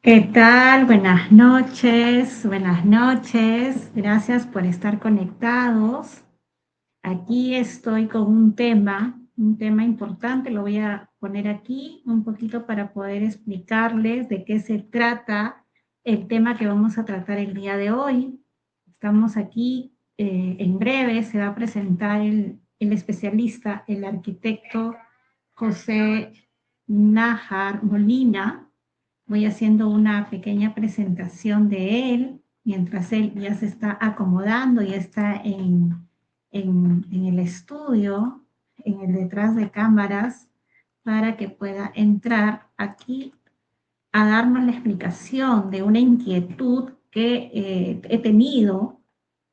¿Qué tal? Buenas noches, buenas noches. Gracias por estar conectados. Aquí estoy con un tema importante. Lo voy a poner aquí un poquito para poder explicarles de qué se trata el tema que vamos a tratar el día de hoy. Estamos aquí, en breve se va a presentar el especialista, el arquitecto José Nájar Molina. Voy haciendo una pequeña presentación de él, mientras él ya se está acomodando, ya está en el estudio, en el detrás de cámaras, para que pueda entrar aquí a darnos la explicación de una inquietud que he tenido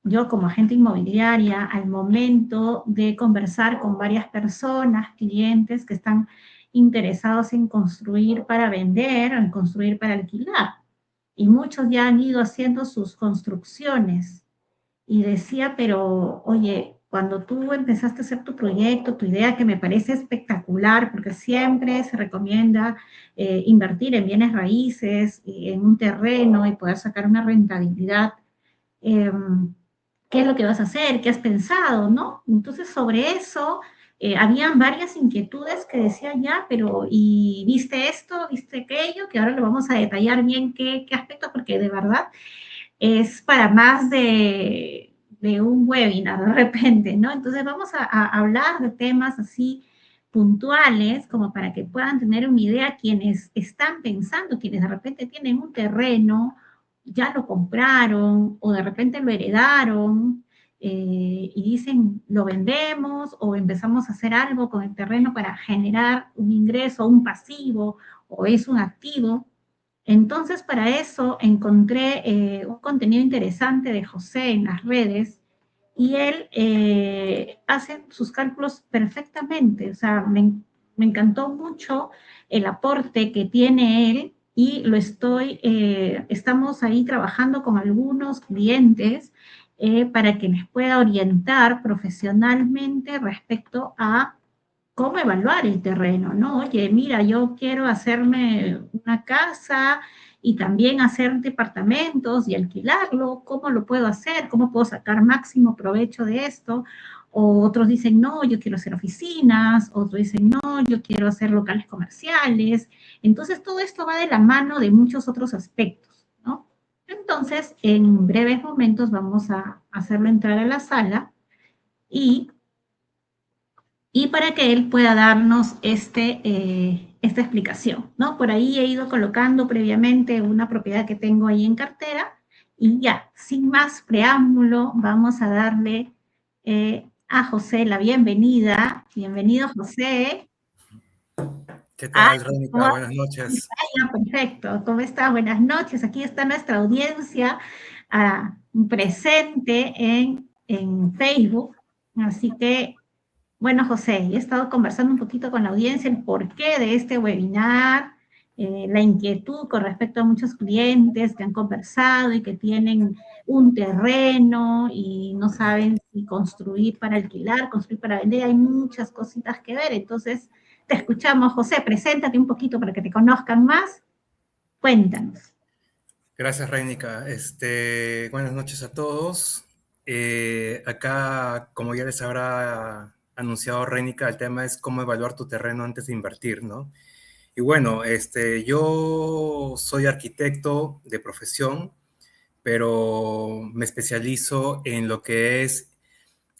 yo como agente inmobiliaria al momento de conversar con varias personas, clientes que están interesados en construir para vender o en construir para alquilar. Y muchos ya han ido haciendo sus construcciones. Y decía, pero oye, cuando tú empezaste a hacer tu proyecto, tu idea que me parece espectacular, porque siempre se recomienda invertir en bienes raíces, y en un terreno y poder sacar una rentabilidad. eh, ¿Qué es lo que vas a hacer? ¿Qué has pensado? ¿No? Entonces, sobre eso, habían varias inquietudes que decía ya, pero ¿y viste esto? ¿Viste aquello? Que ahora lo vamos a detallar bien qué aspectos, porque de verdad es para más de un webinar de repente, ¿no? Entonces vamos a hablar de temas así puntuales, como para que puedan tener una idea quienes están pensando, quienes de repente tienen un terreno, ya lo compraron o de repente lo heredaron, y dicen, lo vendemos o empezamos a hacer algo con el terreno para generar un ingreso, un pasivo o es un activo. Entonces, para eso encontré un contenido interesante de José en las redes y él hace sus cálculos perfectamente. O sea, me encantó mucho el aporte que tiene él y estamos ahí trabajando con algunos clientes para que les pueda orientar profesionalmente respecto a cómo evaluar el terreno, ¿no? Oye, mira, yo quiero hacerme una casa y también hacer departamentos y alquilarlo, ¿cómo lo puedo hacer? ¿Cómo puedo sacar máximo provecho de esto? O otros dicen, no, yo quiero hacer oficinas, otros dicen, no, yo quiero hacer locales comerciales. Entonces, todo esto va de la mano de muchos otros aspectos, ¿no? Entonces, en breves momentos vamos a hacerlo entrar a la sala y para que él pueda darnos esta explicación, ¿no? Por ahí he ido colocando previamente una propiedad que tengo ahí en cartera y ya, sin más preámbulo, vamos a darle a José la bienvenida. Bienvenido, José. ¿Qué Ah, tal, Rónica? ¿cómo Buenas noches. estás? Perfecto. ¿Cómo estás? Buenas noches. Aquí está nuestra audiencia presente en Facebook. Así que bueno, José, he estado conversando un poquito con la audiencia el porqué de este webinar, la inquietud con respecto a muchos clientes que han conversado y que tienen un terreno y no saben si construir para alquilar, construir para vender, hay muchas cositas que ver. Entonces, te escuchamos, José, preséntate un poquito para que te conozcan más. Cuéntanos. Gracias, Rónica. Buenas noches a todos. Acá, como ya les habrá anunciado Rónica, el tema es cómo evaluar tu terreno antes de invertir, ¿no? Y bueno, yo soy arquitecto de profesión, pero me especializo en lo que es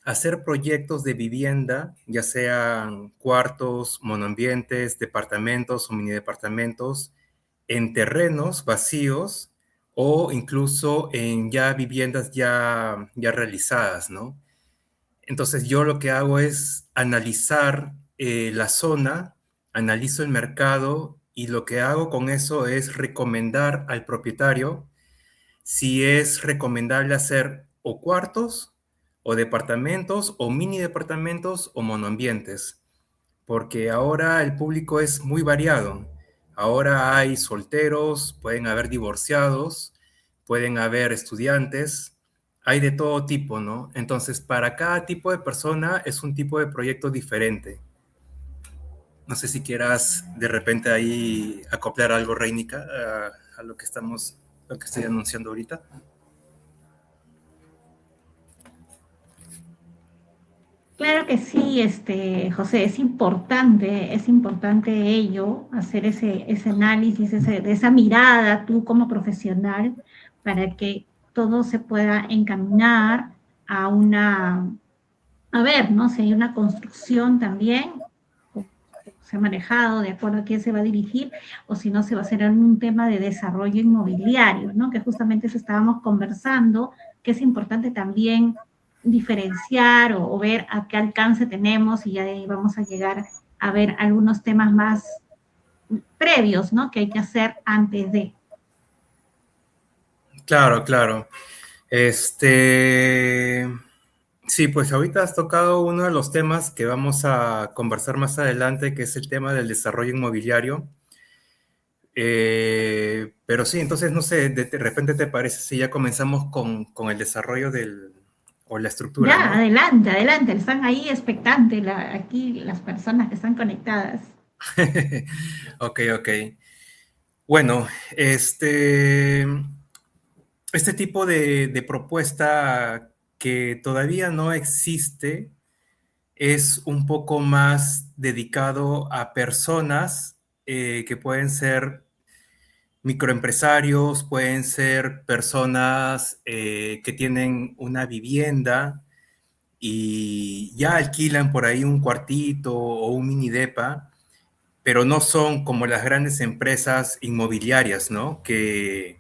hacer proyectos de vivienda, ya sean cuartos, monoambientes, departamentos o mini departamentos, en terrenos vacíos o incluso en ya viviendas ya realizadas, ¿no? Entonces yo lo que hago es analizar la zona, analizo el mercado y lo que hago con eso es recomendar al propietario si es recomendable hacer o cuartos o departamentos o mini departamentos o monoambientes, porque ahora el público es muy variado. Ahora hay solteros, pueden haber divorciados, pueden haber estudiantes, hay de todo tipo, ¿no? Entonces, para cada tipo de persona es un tipo de proyecto diferente. No sé si quieras de repente ahí acoplar algo, Reinica, a lo que estoy anunciando ahorita. Claro que sí, José, es importante ello, hacer ese análisis, de esa mirada tú como profesional, para que todo se pueda encaminar a a ver, ¿no? Si hay una construcción también, o se ha manejado de acuerdo a quién se va a dirigir, o si no se va a hacer en un tema de desarrollo inmobiliario, ¿no? Que justamente eso estábamos conversando, que es importante también diferenciar o ver a qué alcance tenemos y ya de ahí vamos a llegar a ver algunos temas más previos, ¿no? Que hay que hacer antes de. Claro, claro. Sí, pues ahorita has tocado uno de los temas que vamos a conversar más adelante, que es el tema del desarrollo inmobiliario. Pero sí, entonces, no sé, de repente te parece si ya comenzamos con el desarrollo o la estructura, Ya, ¿no? adelante, adelante, están ahí expectantes aquí las personas que están conectadas. Ok, ok. Bueno, este tipo de propuesta que todavía no existe es un poco más dedicado a personas que pueden ser microempresarios, pueden ser personas que tienen una vivienda y ya alquilan por ahí un cuartito o un mini depa, pero no son como las grandes empresas inmobiliarias, ¿no? Que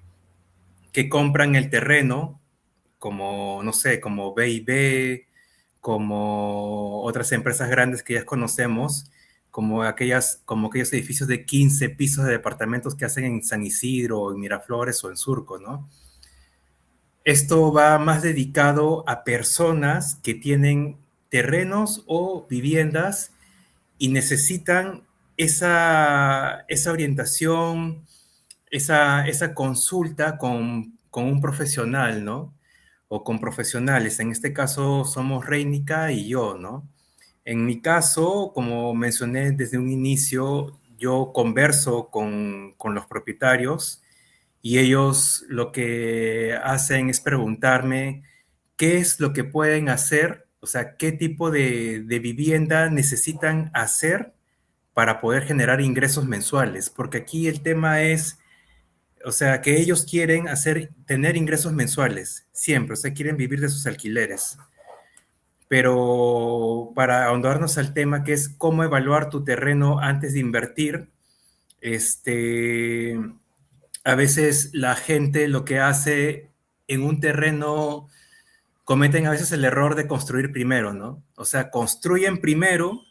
compran el terreno, como, no sé, como B&B, como otras empresas grandes que ya conocemos, como aquellos edificios de 15 pisos de departamentos que hacen en San Isidro, en Miraflores o en Surco, ¿no? Esto va más dedicado a personas que tienen terrenos o viviendas y necesitan esa orientación, esa consulta con un profesional, ¿no? O con profesionales. En este caso somos Reinica y yo, ¿no? En mi caso, como mencioné desde un inicio, yo converso con los propietarios y ellos lo que hacen es preguntarme qué es lo que pueden hacer, o sea, qué tipo de vivienda necesitan hacer para poder generar ingresos mensuales, porque aquí el tema es, o sea, que ellos quieren tener ingresos mensuales, siempre, o sea, quieren vivir de sus alquileres. Pero para ahondarnos al tema que es cómo evaluar tu terreno antes de invertir, este, a veces la gente lo que hace en un terreno, cometen a veces el error de construir primero, ¿no? O sea, construyen primero,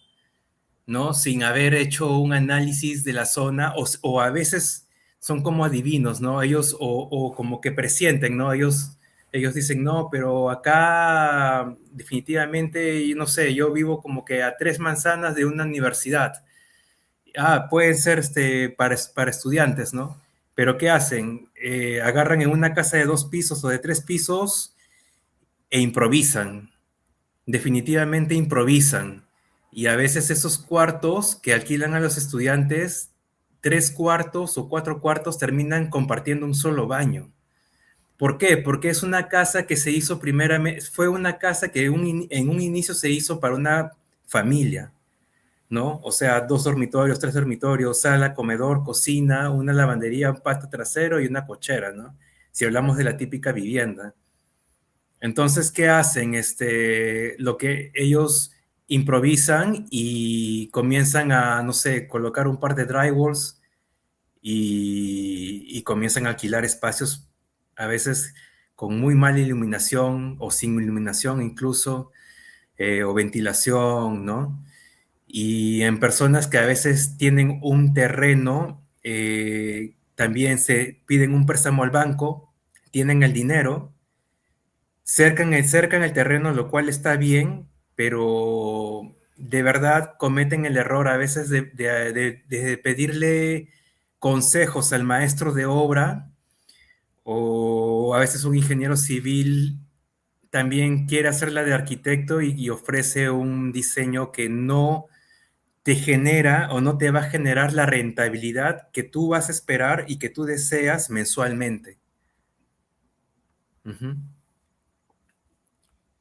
¿no? Sin haber hecho un análisis de la zona, o a veces son como adivinos, ¿no? Ellos, o como que presienten, ¿no? Ellos dicen, no, pero acá definitivamente, no sé, yo vivo como que a 3 manzanas de una universidad. Ah, pueden ser para estudiantes, ¿no? Pero ¿qué hacen? Agarran en una casa de 2 pisos o de 3 pisos e improvisan, definitivamente improvisan. Y a veces esos cuartos que alquilan a los estudiantes, 3 cuartos o 4 cuartos terminan compartiendo un solo baño. ¿Por qué? Porque es una casa que se hizo primeramente, fue una casa que en un inicio se hizo para una familia, ¿no? O sea, 2 dormitorios, 3 dormitorios, sala, comedor, cocina, una lavandería, un patio trasero y una cochera, ¿no? Si hablamos de la típica vivienda. Entonces, ¿qué hacen? Lo que ellos improvisan y comienzan a, no sé, colocar un par de drywalls y comienzan a alquilar espacios a veces con muy mala iluminación o sin iluminación incluso, o ventilación, ¿no? Y en personas que a veces tienen un terreno, también se piden un préstamo al banco, tienen el dinero, cercan el terreno, lo cual está bien, pero de verdad cometen el error a veces de pedirle consejos al maestro de obra, o a veces un ingeniero civil también quiere hacerla de arquitecto y ofrece un diseño que no te genera o no te va a generar la rentabilidad que tú vas a esperar y que tú deseas mensualmente. Ujú.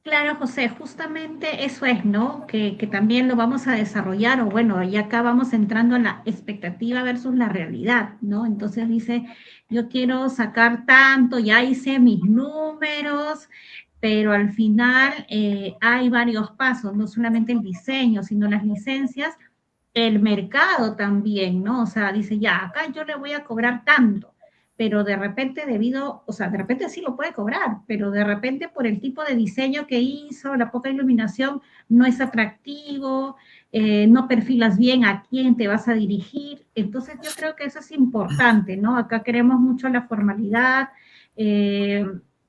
Claro, José, justamente eso es, ¿no? Que también lo vamos a desarrollar, o bueno, y acá vamos entrando en la expectativa versus la realidad, ¿no? Entonces dice, yo quiero sacar tanto, ya hice mis números, pero al final hay varios pasos, no solamente el diseño, sino las licencias, el mercado también, ¿no? O sea, dice, ya, acá yo le voy a cobrar tanto, pero de repente debido, o sea, de repente sí lo puede cobrar, pero de repente por el tipo de diseño que hizo, la poca iluminación, no es atractivo, no perfilas bien a quién te vas a dirigir. Entonces yo creo que eso es importante, ¿no? Acá queremos mucho la formalidad.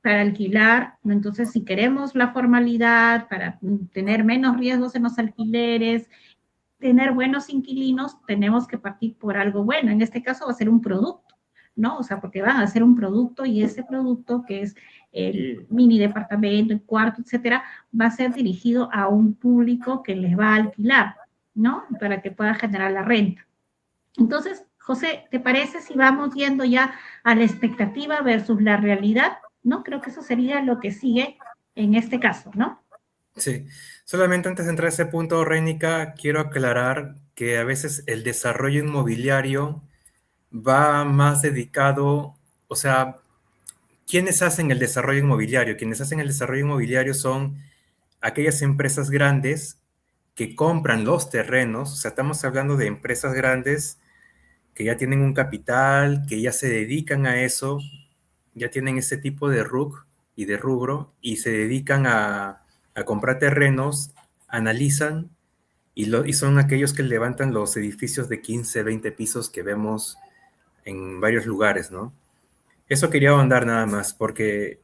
Para alquilar, ¿no? Entonces si queremos la formalidad para tener menos riesgos en los alquileres, tener buenos inquilinos, tenemos que partir por algo bueno. En este caso va a ser un producto, ¿no? O sea, porque van a hacer un producto y ese producto que es el mini departamento, el cuarto, etcétera, va a ser dirigido a un público que les va a alquilar, ¿no? Para que pueda generar la renta. Entonces, José, ¿te parece si vamos yendo ya a la expectativa versus la realidad? ¿No? Creo que eso sería lo que sigue en este caso, ¿no? Sí, solamente antes de entrar a ese punto, Rénica, quiero aclarar que a veces el desarrollo inmobiliario va más dedicado, o sea, ¿quiénes hacen el desarrollo inmobiliario? Quienes hacen el desarrollo inmobiliario son aquellas empresas grandes que compran los terrenos, o sea, estamos hablando de empresas grandes que ya tienen un capital, que ya se dedican a eso, ya tienen ese tipo de RUC y de rubro y se dedican a comprar terrenos, analizan y son aquellos que levantan los edificios de 15, 20 pisos que vemos en varios lugares, ¿no? Eso quería ahondar nada más, porque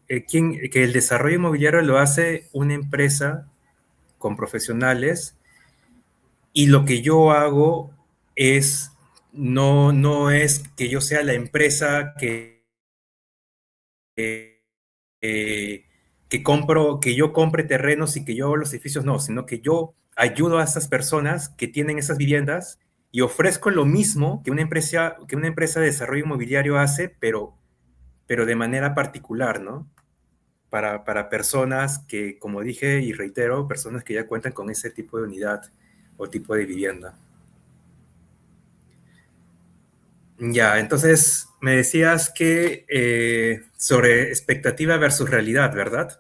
que el desarrollo inmobiliario lo hace una empresa con profesionales y lo que yo hago es, no es que yo sea la empresa eh, que yo compre terrenos y que yo hago los edificios, no, sino que yo ayudo a esas personas que tienen esas viviendas y ofrezco lo mismo que una empresa de desarrollo inmobiliario hace, pero de manera particular, ¿no? Para personas que, como dije y reitero, personas que ya cuentan con ese tipo de unidad o tipo de vivienda. Ya, entonces me decías que sobre expectativa versus realidad, ¿verdad?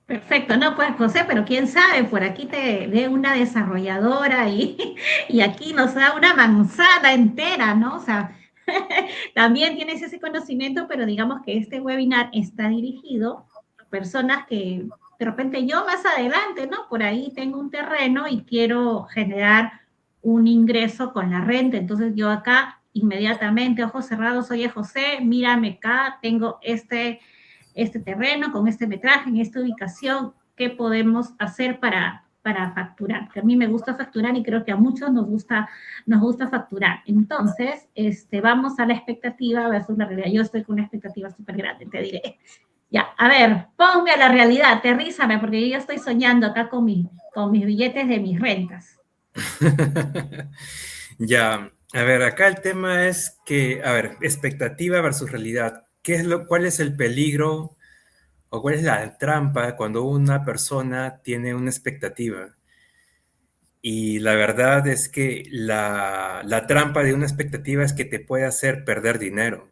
Perfecto, no, pues José, pero quién sabe, por aquí te ve una desarrolladora y, y aquí nos da una manzana entera, ¿no? O sea, también tienes ese conocimiento, pero digamos que este webinar está dirigido a personas que de repente yo más adelante, ¿no? Por ahí tengo un terreno y quiero generar un ingreso con la renta, entonces yo acá inmediatamente, ojos cerrados, oye José, mírame acá, tengo este terreno, con este metraje, en esta ubicación, qué podemos hacer para facturar. Que a mí me gusta facturar y creo que a muchos nos gusta facturar. Entonces, vamos a la expectativa versus la realidad. Yo estoy con una expectativa súper grande, te diré. Ya, a ver, ponme a la realidad, aterrízame, porque yo ya estoy soñando acá con mis billetes de mis rentas. Ya, a ver, acá el tema es que, a ver, expectativa versus realidad. ¿Cuál es el peligro o cuál es la trampa cuando una persona tiene una expectativa? Y la verdad es que la trampa de una expectativa es que te puede hacer perder dinero.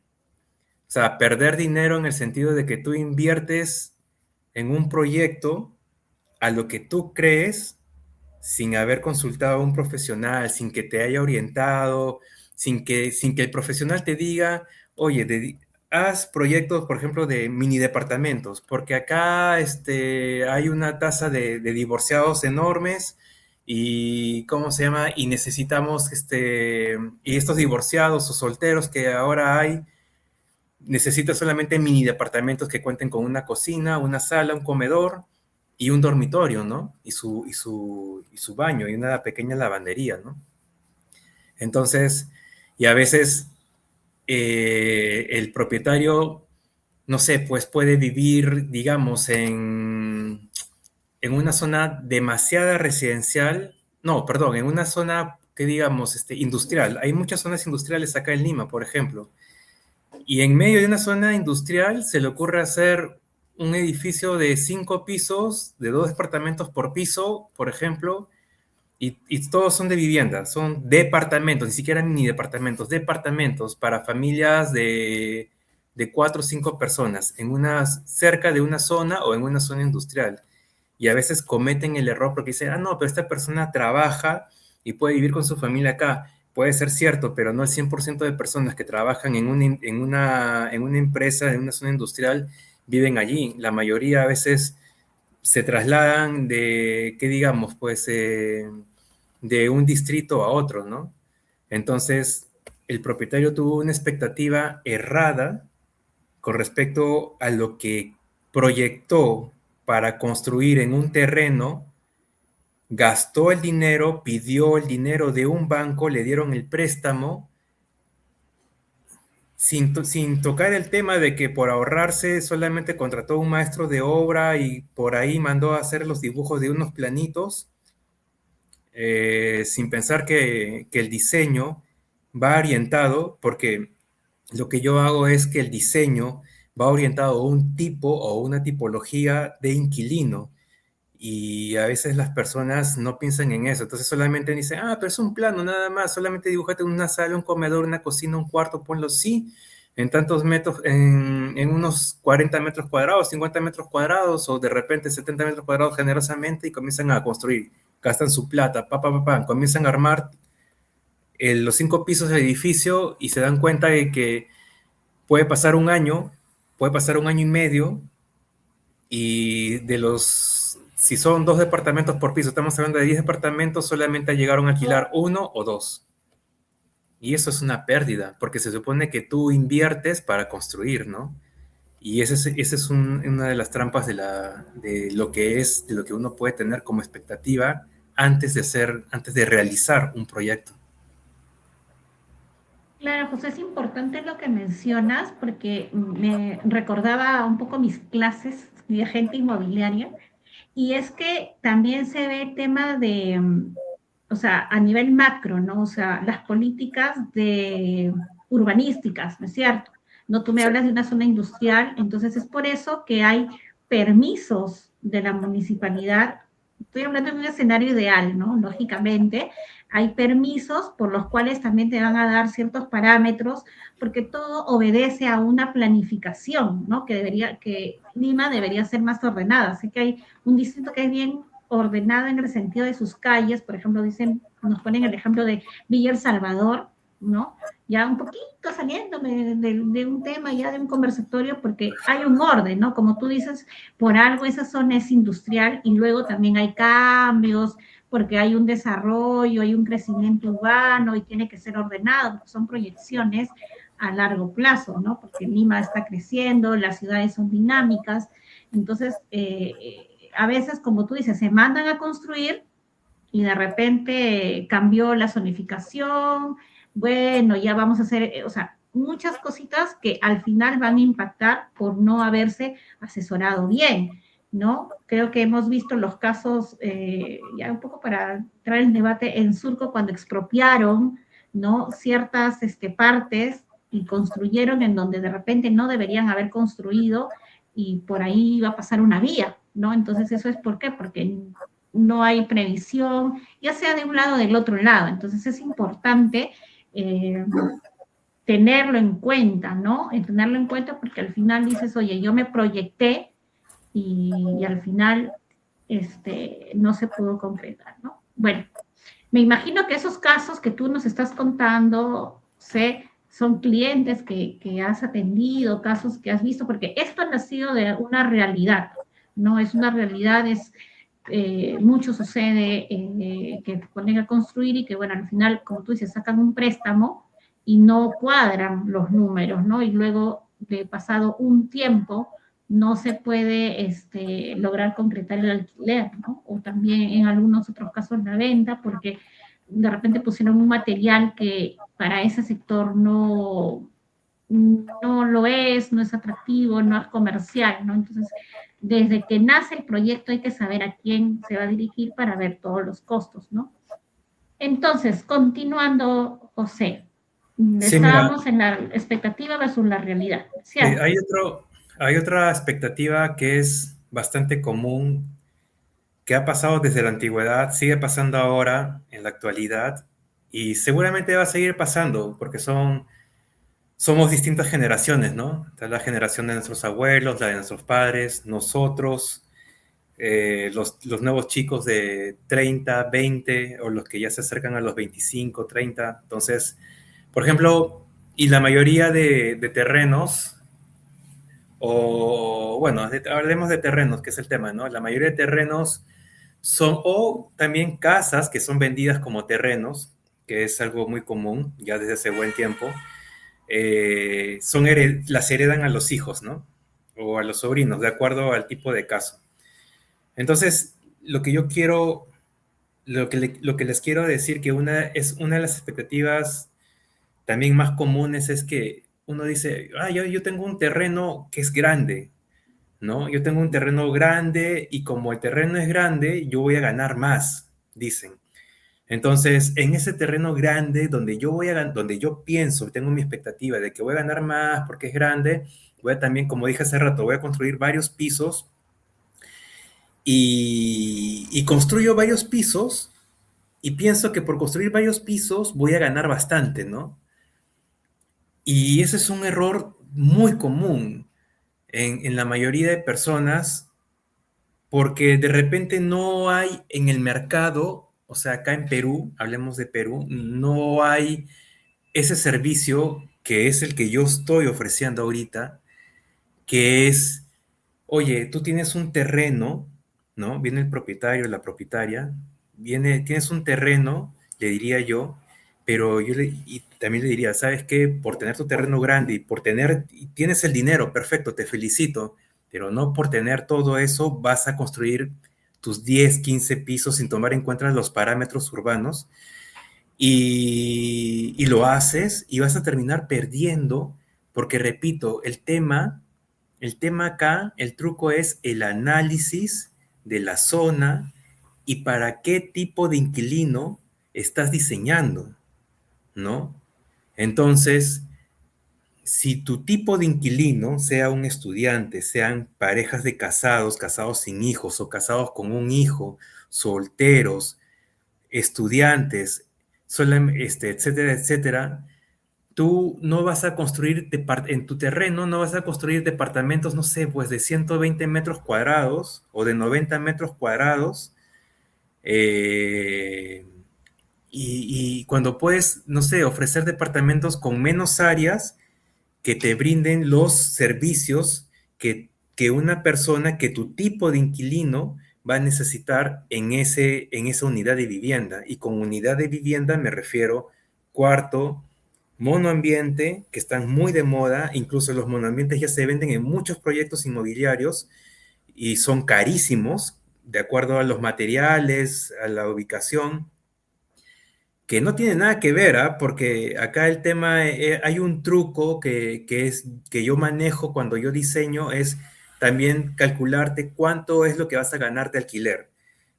O sea, perder dinero en el sentido de que tú inviertes en un proyecto a lo que tú crees sin haber consultado a un profesional, sin que te haya orientado, sin que el profesional te diga, oye, haz proyectos, por ejemplo, de mini departamentos, porque acá hay una tasa de divorciados enormes y, ¿cómo se llama? Y necesitamos, y estos divorciados o solteros que ahora hay, necesitan solamente mini departamentos que cuenten con una cocina, una sala, un comedor y un dormitorio, ¿no? Y su baño y una pequeña lavandería, ¿no? Entonces, y a veces el propietario, no sé, pues puede vivir, digamos, en una zona demasiada residencial, no, perdón, en una zona que digamos industrial. Hay muchas zonas industriales acá en Lima, por ejemplo. Y en medio de una zona industrial se le ocurre hacer un edificio de 5 pisos, de 2 departamentos por piso, por ejemplo, y todos son de vivienda, son departamentos, ni siquiera ni departamentos, departamentos para familias de 4 o 5 personas, cerca de una zona o en una zona industrial. Y a veces cometen el error porque dicen, ah, no, pero esta persona trabaja y puede vivir con su familia acá. Puede ser cierto, pero no el 100% de personas que trabajan en una empresa, en una zona industrial, viven allí. La mayoría a veces se trasladan de, ¿qué digamos? Pues de un distrito a otro, ¿no? Entonces, el propietario tuvo una expectativa errada con respecto a lo que proyectó para construir en un terreno, gastó el dinero, pidió el dinero de un banco, le dieron el préstamo, sin tocar el tema de que por ahorrarse solamente contrató un maestro de obra y por ahí mandó a hacer los dibujos de unos planitos, sin pensar que el diseño va orientado, porque lo que yo hago es que el diseño va orientado a un tipo o una tipología de inquilino. Y a veces las personas no piensan en eso, entonces solamente dicen, ah, pero es un plano nada más, solamente dibújate una sala, un comedor, una cocina, un cuarto, ponlo sí, en tantos metros, en unos 40 metros cuadrados, 50 metros cuadrados, o de repente 70 metros cuadrados generosamente, y comienzan a construir, gastan su plata, comienzan a armar los 5 pisos del edificio y se dan cuenta de que puede pasar un año, puede pasar un año y medio, y si son 2 departamentos por piso, estamos hablando de 10 departamentos, solamente llegaron a alquilar 1 o 2. Y eso es una pérdida, porque se supone que tú inviertes para construir, ¿no? Y esa es una de las trampas de lo que uno puede tener como expectativa antes de realizar un proyecto. Claro, pues es importante lo que mencionas porque me recordaba un poco mis clases de agente inmobiliaria y es que también se ve el tema de, o sea, a nivel macro, ¿no? O sea, las políticas de urbanísticas, ¿no es cierto? No, tú me Sí. hablas de una zona industrial, entonces es por eso que hay permisos de la municipalidad. Estoy hablando de un escenario ideal, ¿no? Lógicamente, hay permisos por los cuales también te van a dar ciertos parámetros, porque todo obedece a una planificación, ¿no? Que Lima debería ser más ordenada. Sé que hay un distrito que es bien ordenado en el sentido de sus calles, por ejemplo, nos ponen el ejemplo de Villa El Salvador, ¿no? Ya un poquito saliéndome de un tema, ya de un conversatorio, porque hay un orden, ¿no? Como tú dices, por algo esa zona es industrial y luego también hay cambios, porque hay un desarrollo, hay un crecimiento urbano y tiene que ser ordenado, son proyecciones a largo plazo, ¿no? Porque Lima está creciendo, las ciudades son dinámicas, entonces, a veces, como tú dices, se mandan a construir y de repente cambió la zonificación, bueno, ya vamos a hacer, o sea, muchas cositas que al final van a impactar por no haberse asesorado bien, ¿no? Creo que hemos visto los casos, ya un poco para traer el debate en Surco, cuando expropiaron, ¿no? Ciertas partes y construyeron en donde de repente no deberían haber construido y por ahí iba a pasar una vía, ¿no? Entonces, ¿eso es por qué? Porque no hay previsión, ya sea de un lado o del otro lado. Entonces es importante eh, tenerlo en cuenta, ¿no? Tenerlo en cuenta porque al final dices, oye, yo me proyecté y al final no se pudo concretar, ¿no? Bueno, me imagino que esos casos que tú nos estás contando, sé, son clientes que has atendido, casos que has visto, porque esto ha nacido de una realidad, ¿no? Es una realidad, mucho sucede que ponen a construir y que, bueno, al final, como tú dices, sacan un préstamo y no cuadran los números, ¿no? Y luego de pasado un tiempo no se puede lograr concretar el alquiler, ¿no? O también en algunos otros casos la venta, porque de repente pusieron un material que para ese sector no lo es, no es atractivo, no es comercial, ¿no? Entonces, desde que nace el proyecto hay que saber a quién se va a dirigir para ver todos los costos, ¿no? Entonces, continuando, José, Sí, mira, estábamos en la expectativa versus la realidad, ¿cierto? hay otra expectativa que es bastante común, que ha pasado desde la antigüedad, sigue pasando ahora en la actualidad y seguramente va a seguir pasando porque somos distintas generaciones, ¿no? Está la generación de nuestros abuelos, la de nuestros padres, nosotros, los nuevos chicos de 30, 20 o los que ya se acercan a los 25, 30. Entonces, por ejemplo, y la mayoría de terrenos, o bueno, hablemos de terrenos, que es el tema, ¿no? La mayoría de terrenos son, o también casas que son vendidas como terrenos, que es algo muy común ya desde hace buen tiempo, las heredan a los hijos, ¿no? O a los sobrinos, de acuerdo al tipo de caso. Entonces, lo que yo quiero, lo que les quiero decir que una de las expectativas también más comunes es que uno dice, yo tengo un terreno que es grande, ¿no? Yo tengo un terreno grande y como el terreno es grande, yo voy a ganar más, dicen. Entonces, en ese terreno grande donde yo pienso, tengo mi expectativa de que voy a ganar más porque es grande, voy a también, como dije hace rato, voy a construir varios pisos y construyo varios pisos y pienso que por construir varios pisos voy a ganar bastante, ¿no? Y ese es un error muy común en la mayoría de personas porque de repente no hay en el mercado, o sea, acá en Perú, hablemos de Perú, no hay ese servicio que es el que yo estoy ofreciendo ahorita, que es, oye, tú tienes un terreno, ¿no? Viene el propietario, la propietaria, tienes un terreno, le diría yo, pero y también le diría, ¿sabes qué? Por tener tu terreno grande y tienes el dinero, perfecto, te felicito, pero no por tener todo eso vas a construir tus 10, 15 pisos sin tomar en cuenta los parámetros urbanos y lo haces y vas a terminar perdiendo porque, repito, el tema acá, el truco es el análisis de la zona y para qué tipo de inquilino estás diseñando, ¿no? Entonces, si tu tipo de inquilino, sea un estudiante, sean parejas de casados, casados sin hijos o casados con un hijo, solteros, estudiantes, etcétera, etcétera, tú no vas a construir en tu terreno, no vas a construir departamentos, no sé, pues de 120 metros cuadrados o de 90 metros cuadrados. eh, y cuando puedes, no sé, ofrecer departamentos con menos áreas que te brinden los servicios que una persona, que tu tipo de inquilino va a necesitar en esa unidad de vivienda. Y con unidad de vivienda me refiero cuarto, monoambiente, que están muy de moda, incluso los monoambientes ya se venden en muchos proyectos inmobiliarios y son carísimos, de acuerdo a los materiales, a la ubicación que no tiene nada que ver, ¿ah? Porque acá el tema, hay un truco que yo manejo cuando yo diseño, es también calcularte cuánto es lo que vas a ganar de alquiler.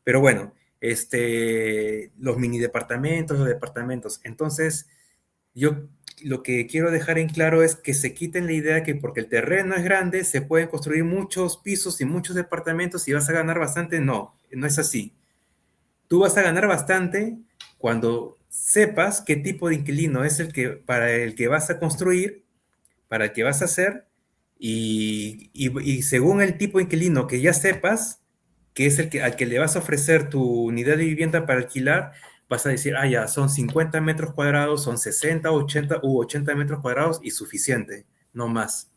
Pero bueno, los mini departamentos, los departamentos. Entonces, yo lo que quiero dejar en claro es que se quiten la idea que porque el terreno es grande, se pueden construir muchos pisos y muchos departamentos y vas a ganar bastante. No, no es así. Tú vas a ganar bastante cuando sepas qué tipo de inquilino es para el que vas a construir, para el que vas a hacer, y según el tipo de inquilino que ya sepas, que es al que le vas a ofrecer tu unidad de vivienda para alquilar, vas a decir, ya, son 50 metros cuadrados, son 60, 80 u 80 metros cuadrados y suficiente, no más.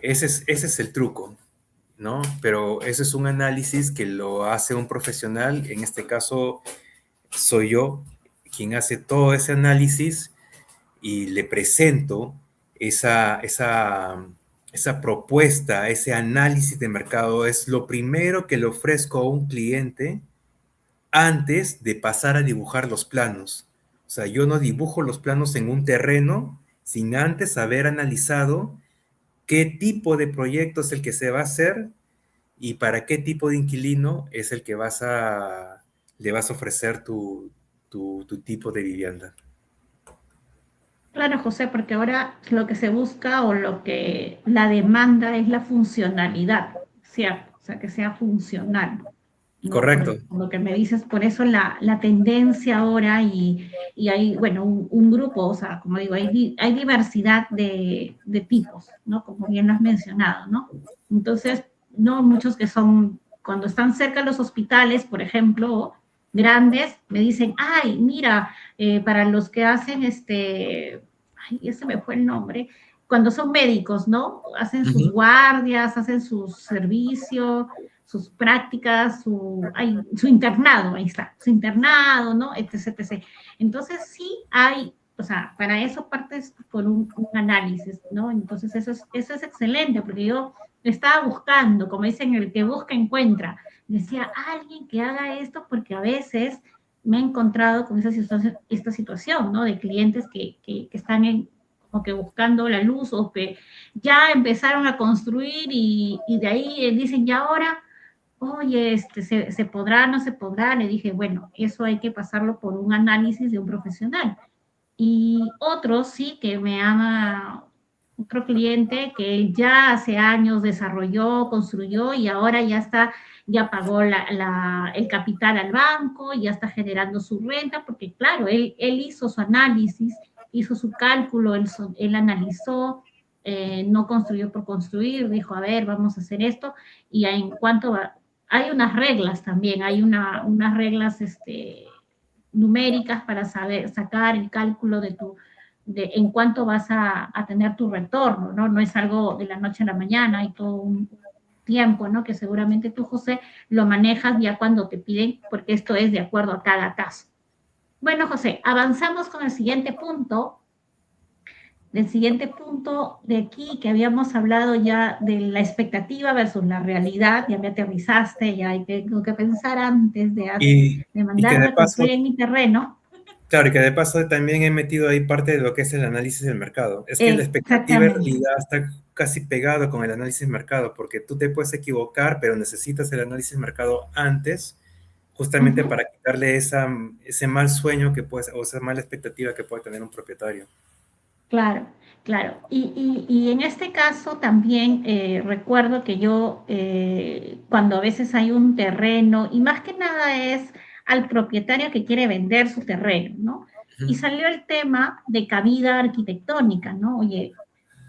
Ese es el truco. ¿No? Pero ese es un análisis que lo hace un profesional, en este caso soy yo quien hace todo ese análisis y le presento esa propuesta, ese análisis de mercado. Es lo primero que le ofrezco a un cliente antes de pasar a dibujar los planos. O sea, yo no dibujo los planos en un terreno sin antes haber analizado qué tipo de proyecto es el que se va a hacer y para qué tipo de inquilino es el que vas a le vas a ofrecer tu tipo de vivienda. Claro, José, porque ahora lo que se busca o lo que la demanda es la funcionalidad, ¿cierto? O sea, que sea funcional, ¿no? Correcto. Por lo que me dices, por eso la tendencia ahora y hay, bueno, un grupo, o sea, como digo, hay diversidad de tipos, ¿no? Como bien lo has mencionado, ¿no? Entonces, no muchos que son, cuando están cerca de los hospitales, por ejemplo, grandes, me dicen, ay, mira, para los que hacen ay, ese me fue el nombre, cuando son médicos, ¿no? Hacen sus Ujú. guardias, hacen su servicio, sus prácticas, su internado, ahí está, su internado, ¿no? Etc, etc. Entonces sí hay, o sea, para eso partes con un análisis, ¿no? Entonces eso es excelente, porque yo estaba buscando, como dicen, el que busca encuentra. Decía, alguien que haga esto, porque a veces me he encontrado con esta situación, ¿no? De clientes que están como que buscando la luz o que ya empezaron a construir y de ahí dicen, ya ahora, oye, ¿se podrá, no se podrá? Le dije, bueno, eso hay que pasarlo por un análisis de un profesional. Y otros sí que me ama otro cliente que él ya hace años desarrolló, construyó y ahora ya está, ya pagó el capital al banco, ya está generando su renta, porque claro, él hizo su análisis, hizo su cálculo, él analizó, no construyó por construir, dijo, a ver, vamos a hacer esto, y en cuanto va, hay unas reglas también, hay unas reglas, numéricas para saber sacar el cálculo de en cuánto vas a tener tu retorno, ¿no? No es algo de la noche a la mañana, hay todo un tiempo, ¿no? Que seguramente tú, José, lo manejas ya cuando te piden, porque esto es de acuerdo a cada caso. Bueno, José, avanzamos con el siguiente punto, del siguiente punto de aquí, que habíamos hablado ya de la expectativa versus la realidad, ya me aterrizaste, ya tengo que pensar antes de Y que mandarme de a construir paso, en mi terreno. claro, y que de paso también he metido ahí parte de lo que es el análisis del mercado. Es que la expectativa en Exactamente. realidad está casi pegado con el análisis del mercado, porque tú te puedes equivocar, pero necesitas el análisis del mercado antes, justamente Ujú. para quitarle ese mal sueño que puede, o esa mala expectativa que puede tener un propietario. Claro, claro. Y en este caso también recuerdo que yo, cuando a veces hay un terreno, y más que nada es al propietario que quiere vender su terreno, ¿no? Y Ujú. salió el tema de cabida arquitectónica, ¿no? Oye,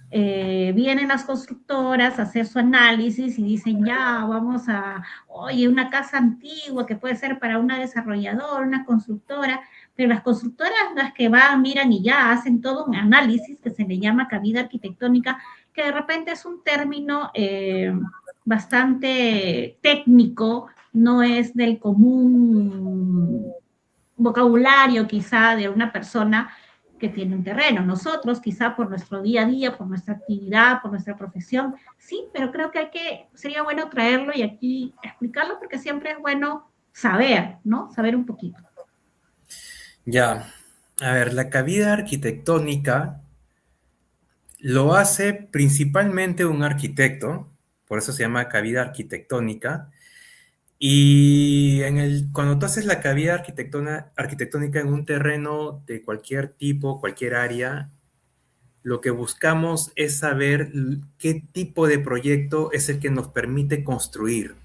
vienen las constructoras a hacer su análisis y dicen, ya, oye, una casa antigua que puede ser para una desarrolladora, una constructora, pero las constructoras las que van, miran y ya hacen todo un análisis que se le llama cabida arquitectónica, que de repente es un término bastante técnico, no es del común vocabulario quizá de una persona que tiene un terreno. Nosotros, quizá por nuestro día a día, por nuestra actividad, por nuestra profesión, sí, pero creo que sería bueno traerlo y aquí explicarlo porque siempre es bueno saber, ¿no? Saber un poquito. Ya, a ver, la cabida arquitectónica lo hace principalmente un arquitecto, por eso se llama cabida arquitectónica. Y cuando tú haces la cabida arquitectónica en un terreno de cualquier tipo, cualquier área, lo que buscamos es saber qué tipo de proyecto es el que nos permite construir.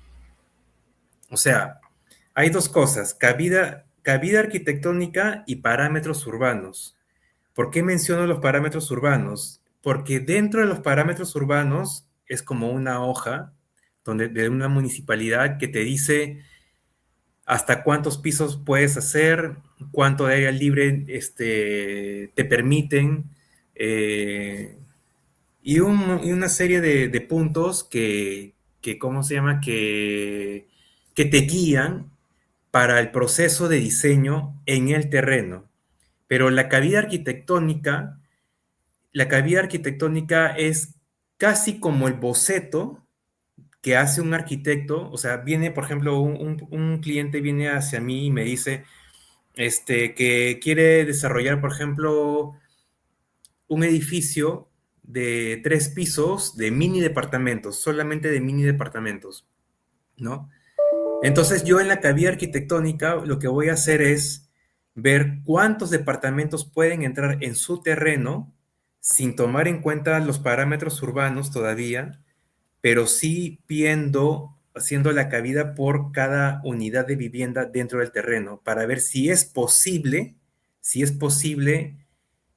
O sea, hay dos cosas, cabida arquitectónica y parámetros urbanos. ¿Por qué menciono los parámetros urbanos? Porque dentro de los parámetros urbanos es como una hoja de una municipalidad que te dice hasta cuántos pisos puedes hacer, cuánto de área libre te permiten, eh, y una serie de puntos ¿cómo se llama? Que te guían para el proceso de diseño en el terreno. Pero la cabida arquitectónica es casi como el boceto que hace un arquitecto. O sea, viene, por ejemplo, un cliente viene hacia mí y me dice que quiere desarrollar, por ejemplo, un edificio de 3 pisos de mini departamentos, solamente de mini departamentos, ¿no? Entonces yo en la cabida arquitectónica lo que voy a hacer es ver cuántos departamentos pueden entrar en su terreno sin tomar en cuenta los parámetros urbanos todavía, pero sí viendo, haciendo la cabida por cada unidad de vivienda dentro del terreno para ver si es posible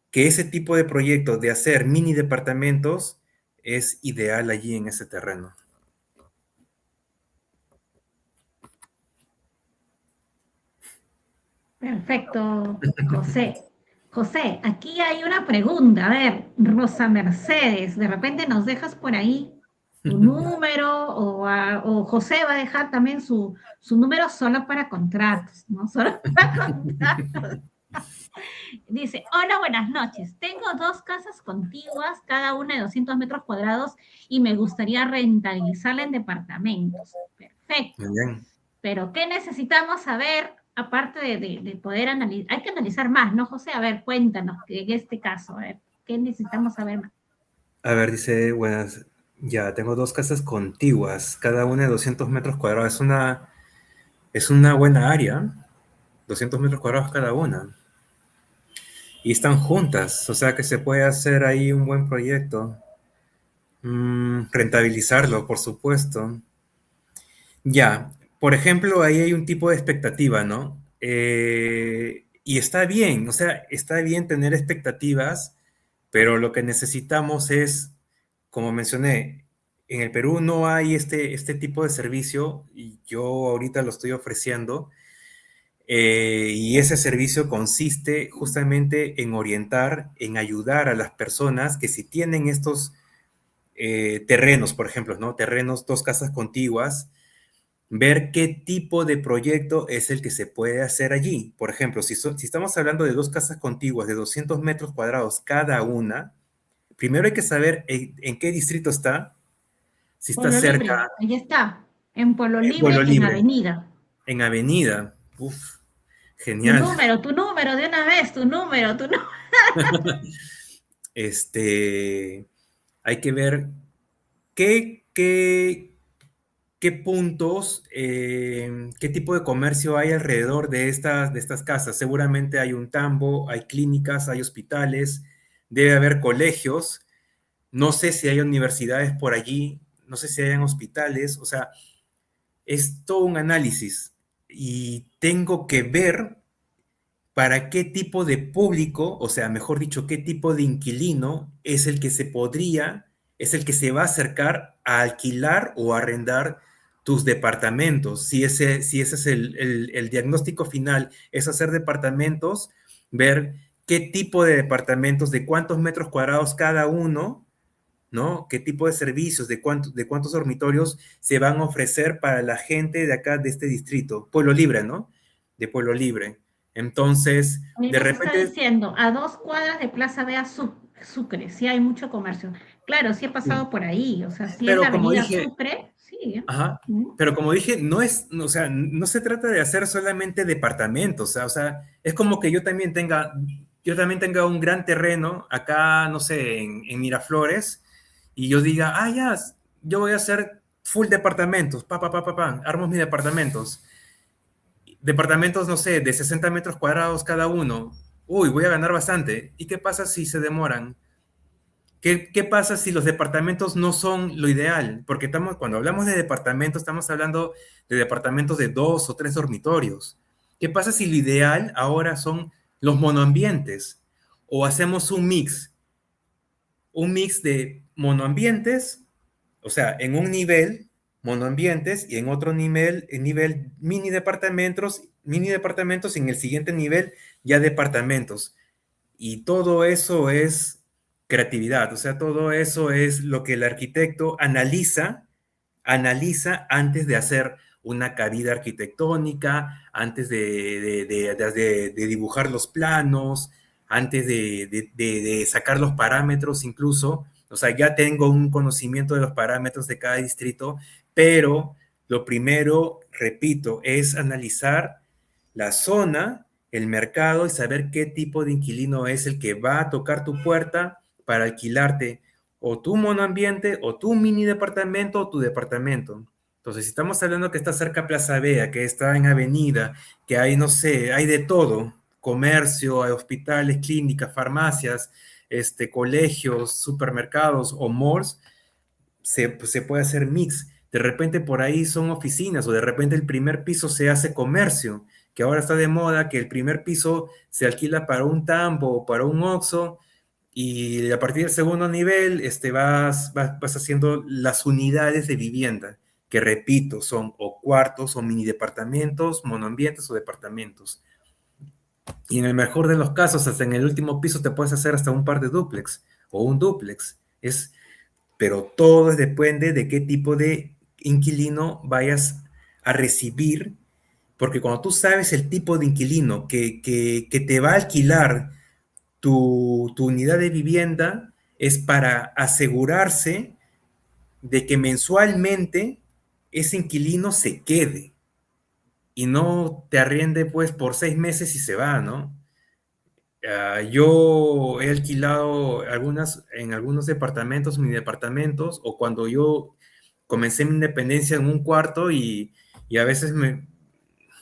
que ese tipo de proyecto de hacer mini departamentos es ideal allí en ese terreno. Perfecto, José. José, aquí hay una pregunta. A ver, Rosa Mercedes, de repente nos dejas por ahí tu número o José va a dejar también su número solo para contratos, ¿no? Solo para contratos. Dice, hola, buenas noches. Tengo dos casas contiguas, cada una de 200 metros cuadrados y me gustaría rentabilizarla en departamentos. Muy Perfecto. bien. Pero, ¿qué necesitamos saber aparte de poder analizar? Hay que analizar más, ¿no, José? A ver, cuéntanos, en este caso, a ver, ¿qué necesitamos saber más? A ver, dice, buenas, ya, tengo dos casas contiguas, cada una de 200 metros cuadrados. Es una buena área, 200 metros cuadrados cada una. Y están juntas, o sea que se puede hacer ahí un buen proyecto. Rentabilizarlo, por supuesto. Ya, por ejemplo, ahí hay un tipo de expectativa, ¿no? Y está bien, o sea, está bien tener expectativas, pero lo que necesitamos es, como mencioné, en el Perú no hay este tipo de servicio y yo ahorita lo estoy ofreciendo. Y ese servicio consiste justamente en orientar, en ayudar a las personas que si tienen estos terrenos, por ejemplo, ¿no? Terrenos, dos casas contiguas, ver qué tipo de proyecto es el que se puede hacer allí. Por ejemplo, si estamos hablando de dos casas contiguas de 200 metros cuadrados cada una, primero hay que saber en qué distrito está, si está Pueblo cerca, Libre, ahí está, en Pueblo Pueblo Libre, en Libre, Avenida. en Avenida. Uf, genial. Tu número, de una vez, tu número. Este, hay que ver qué puntos, qué tipo de comercio hay alrededor de estas casas. Seguramente hay un tambo, hay clínicas, hay hospitales, debe haber colegios. No sé si hay universidades por allí, no sé si hayan hospitales. O sea, es todo un análisis y tengo que ver para qué tipo de público, o sea, mejor dicho, qué tipo de inquilino es el que es el que se va a acercar a alquilar o arrendar tus departamentos. Si ese es el diagnóstico final, es hacer departamentos, ver qué tipo de departamentos, de cuántos metros cuadrados cada uno, ¿no? ¿Qué tipo de servicios, de cuántos dormitorios se van a ofrecer para la gente de acá, de este distrito? Pueblo Libre, ¿no? De Pueblo Libre. Entonces, Y de nos está repente, diciendo, a 2 cuadras de Plaza Bea Sucre, sí hay mucho comercio. Claro, sí he sí. pasado por ahí, o sea, sí es la Pero como avenida dije, Sucre, sí. ajá, ¿Mm? pero como dije, no es, o sea, no se trata de hacer solamente departamentos, o sea, es como que yo también tenga un gran terreno acá, no sé, en Miraflores, y yo diga, ah, ya, yo voy a hacer full departamentos, armo mis departamentos. Departamentos, no sé, de 60 metros cuadrados cada uno. Uy, voy a ganar bastante. ¿Y qué pasa si se demoran? ¿Qué pasa si los departamentos no son lo ideal? Porque cuando hablamos de departamentos, estamos hablando de departamentos de 2 o 3 dormitorios. ¿Qué pasa si lo ideal ahora son los monoambientes? O hacemos un mix de monoambientes, o sea, en un nivel monoambientes y en otro nivel, mini departamentos y en el siguiente nivel ya departamentos. Y todo eso es creatividad, o sea, todo eso es lo que el arquitecto analiza antes de hacer una cabida arquitectónica, antes de dibujar los planos, antes de sacar los parámetros incluso. O sea, ya tengo un conocimiento de los parámetros de cada distrito, pero lo primero, repito, es analizar la zona, el mercado y saber qué tipo de inquilino es el que va a tocar tu puerta para alquilarte o tu monoambiente, o tu mini departamento, o tu departamento. Entonces, si estamos hablando que está cerca a Plaza Vea, que está en Avenida, que hay, no sé, hay de todo, comercio, hay hospitales, clínicas, farmacias, colegios, supermercados o malls, pues, se puede hacer mix. De repente por ahí son oficinas o de repente el primer piso se hace comercio, que ahora está de moda que el primer piso se alquila para un Tambo o para un Oxxo y a partir del segundo nivel vas haciendo las unidades de vivienda, que repito, son o cuartos o mini departamentos, monoambientes o departamentos. Y en el mejor de los casos, hasta en el último piso te puedes hacer hasta un par de dúplex o un dúplex. Pero todo depende de qué tipo de inquilino vayas a recibir, porque cuando tú sabes el tipo de inquilino que te va a alquilar tu unidad de vivienda, es para asegurarse de que mensualmente ese inquilino se quede y no te arriende pues por 6 meses y se va, ¿no? Yo he alquilado en algunos departamentos, mini departamentos, o cuando yo comencé mi independencia en un cuarto y a veces me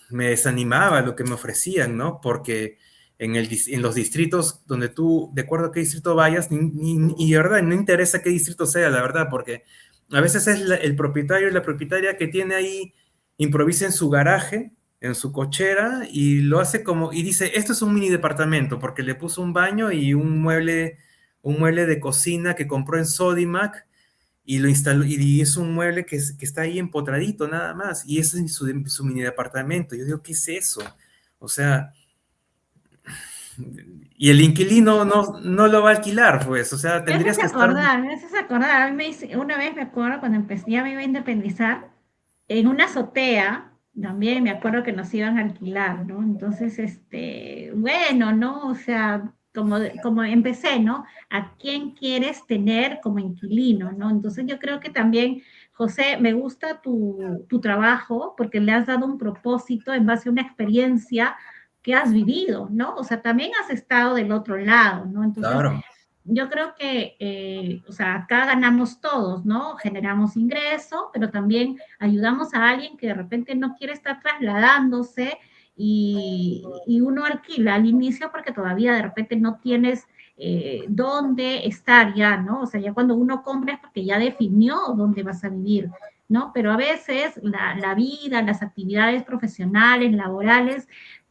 desanimaba lo que me ofrecían, ¿no? Porque en los distritos donde tú, de acuerdo a qué distrito vayas, y de verdad, no interesa qué distrito sea, la verdad, porque a veces es el propietario y la propietaria que tiene ahí, improvisa en su garaje, en su cochera, y lo hace como, y dice, esto es un mini departamento, porque le puso un baño y un mueble de cocina que compró en Sodimac, y lo instaló, y es un mueble que está ahí empotradito nada más, y ese es su mini departamento. Yo digo, ¿qué es eso? O sea, y el inquilino no lo va a alquilar, pues, o sea, tendrías que estar... Me haces acordar, a mí una vez me acuerdo cuando empecé, ya me iba a independizar, en una azotea, también me acuerdo que nos iban a alquilar, ¿no? Entonces, bueno, ¿no? O sea, como empecé, ¿no? ¿A quién quieres tener como inquilino, ¿no? Entonces yo creo que también, José, me gusta tu trabajo porque le has dado un propósito en base a una experiencia que has vivido, ¿no? O sea, también has estado del otro lado, ¿no? Entonces, Claro, yo creo que, o sea, acá ganamos todos, ¿no? Generamos ingreso, pero también ayudamos a alguien que de repente no quiere estar trasladándose y uno alquila al inicio porque todavía de repente no tienes dónde estar ya, ¿no? O sea, ya cuando uno compra es porque ya definió dónde vas a vivir, ¿no? Pero a veces la vida, las actividades profesionales, laborales,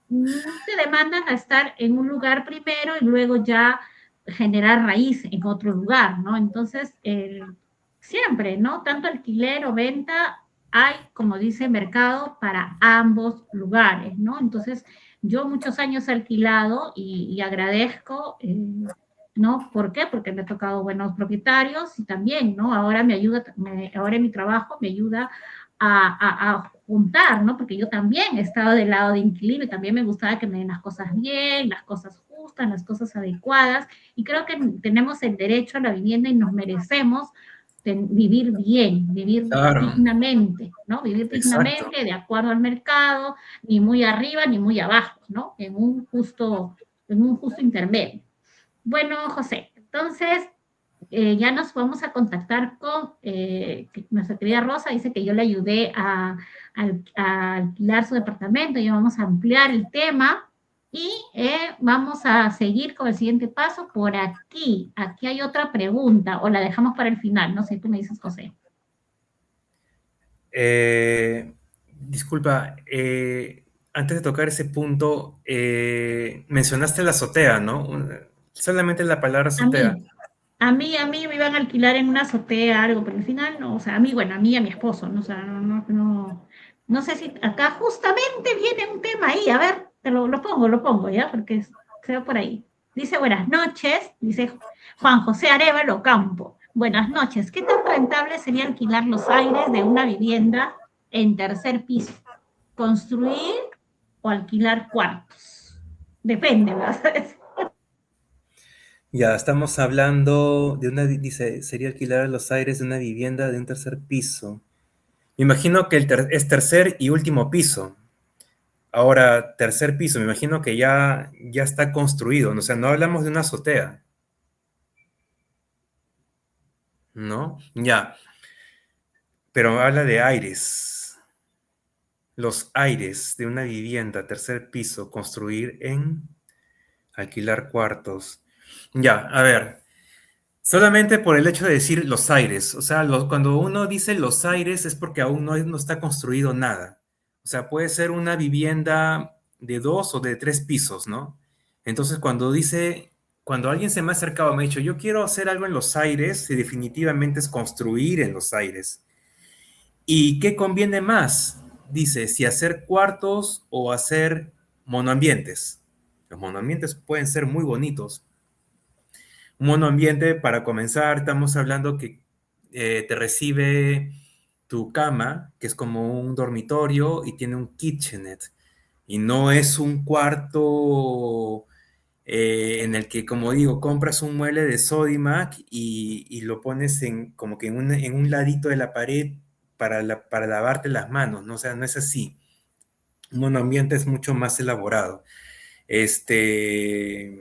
te demandan a estar en un lugar primero y luego ya generar raíz en otro lugar, ¿no? Entonces, siempre, ¿no? Tanto alquiler o venta, hay, como dice, mercado para ambos lugares, ¿no? Entonces, yo muchos años he alquilado y agradezco, ¿no? ¿Por qué? Porque me ha tocado buenos propietarios y también, ¿no? Ahora me ayuda, ahora en mi trabajo me ayuda a juntar, ¿no? Porque yo también he estado del lado de inquilino y también me gustaba que me den las cosas bien, las cosas justas, las cosas adecuadas, y creo que tenemos el derecho a la vivienda y nos merecemos vivir bien, vivir claro, dignamente, ¿no? Vivir exacto. dignamente de acuerdo al mercado, ni muy arriba ni muy abajo, ¿no? En un justo intermedio. Bueno, José, entonces ya nos vamos a contactar con nuestra querida Rosa, dice que yo le ayudé a alquilar su departamento, ya vamos a ampliar el tema y vamos a seguir con el siguiente paso por aquí. Aquí hay otra pregunta o la dejamos para el final, no sé, tú me dices, José. Disculpa, antes de tocar ese punto, mencionaste la azotea, ¿no? Solamente la palabra A azotea. mí, a mí me iban a alquilar en una azotea, algo, pero al final no, o sea, a mí, bueno, a mí y a mi esposo, ¿no? O sea, no sé si acá justamente viene un tema ahí, a ver, lo pongo, ¿ya? Porque se va por ahí. Dice, buenas noches, dice Juan José Arevalo Campo. Buenas noches, ¿qué tan rentable sería alquilar los aires de una vivienda en tercer piso? ¿Construir o alquilar cuartos? Depende, ¿verdad? Ya, estamos hablando de dice, sería alquilar los aires de una vivienda de un tercer piso. Me imagino que es tercer y último piso. Ahora, tercer piso, me imagino que ya está construido, ¿no? O sea, no hablamos de una azotea, ¿no? Ya. pero habla de aires. Los aires de una vivienda, tercer piso, construir en alquilar cuartos. Ya, a ver, solamente por el hecho de decir los aires, o sea, cuando uno dice los aires es porque aún no está construido nada. O sea, puede ser una vivienda de 2 o de 3 pisos, ¿no? Entonces, cuando alguien se me ha acercado, me ha dicho, yo quiero hacer algo en los aires, y definitivamente es construir en los aires. ¿Y qué conviene más? Dice, si hacer cuartos o hacer monoambientes. Los monoambientes pueden ser muy bonitos. Un monoambiente, para comenzar, estamos hablando que te recibe tu cama, que es como un dormitorio, y tiene un kitchenette. Y no es un cuarto en el que, como digo, compras un mueble de Sodimac y lo pones como que en un ladito de la pared para lavarte las manos, ¿no? O sea, no es así. Un monoambiente es mucho más elaborado. Este,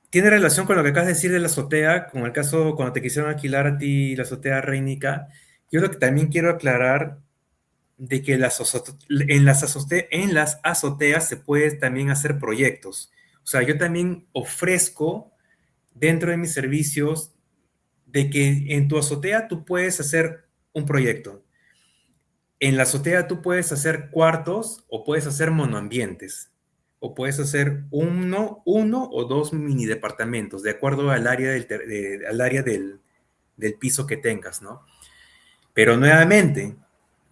tiene relación con lo que acabas de decir de la azotea, con el caso cuando te quisieron alquilar a ti la azotea Reinica. Yo lo que también quiero aclarar de que en las azoteas se puede también hacer proyectos. O sea, yo también ofrezco dentro de mis servicios de que en tu azotea tú puedes hacer un proyecto. En la azotea tú puedes hacer cuartos o puedes hacer monoambientes. O puedes hacer uno o dos mini departamentos, de acuerdo al área al área del piso que tengas, ¿no? Pero nuevamente,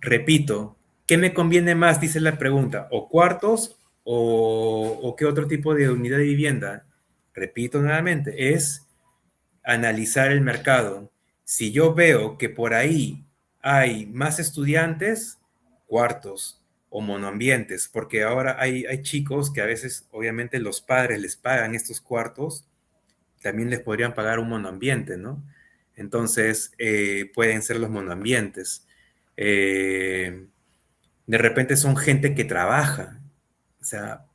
repito, ¿qué me conviene más? Dice la pregunta, ¿o cuartos o qué otro tipo de unidad de vivienda? Repito nuevamente, es analizar el mercado. Si yo veo que por ahí hay más estudiantes, cuartos o monoambientes, porque ahora hay chicos que a veces, obviamente, los padres les pagan estos cuartos, también les podrían pagar un monoambiente, ¿no? Entonces, pueden ser los monoambientes. Eh, de repente son gente que trabaja, o sea,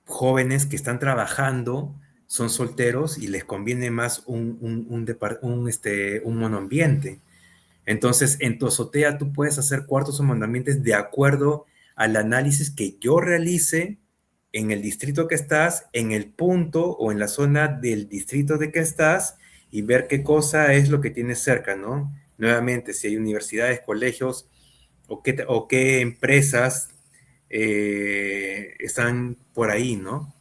jóvenes que están trabajando, son solteros y les conviene más un monoambiente. Entonces, en tu azotea tú puedes hacer cuartos o monoambientes de acuerdo al análisis que yo realice en el distrito que estás, en el punto o en la zona del distrito de que estás y ver qué cosa es lo que tienes cerca, ¿no? Nuevamente, si hay universidades, colegios o qué empresas están por ahí, ¿no?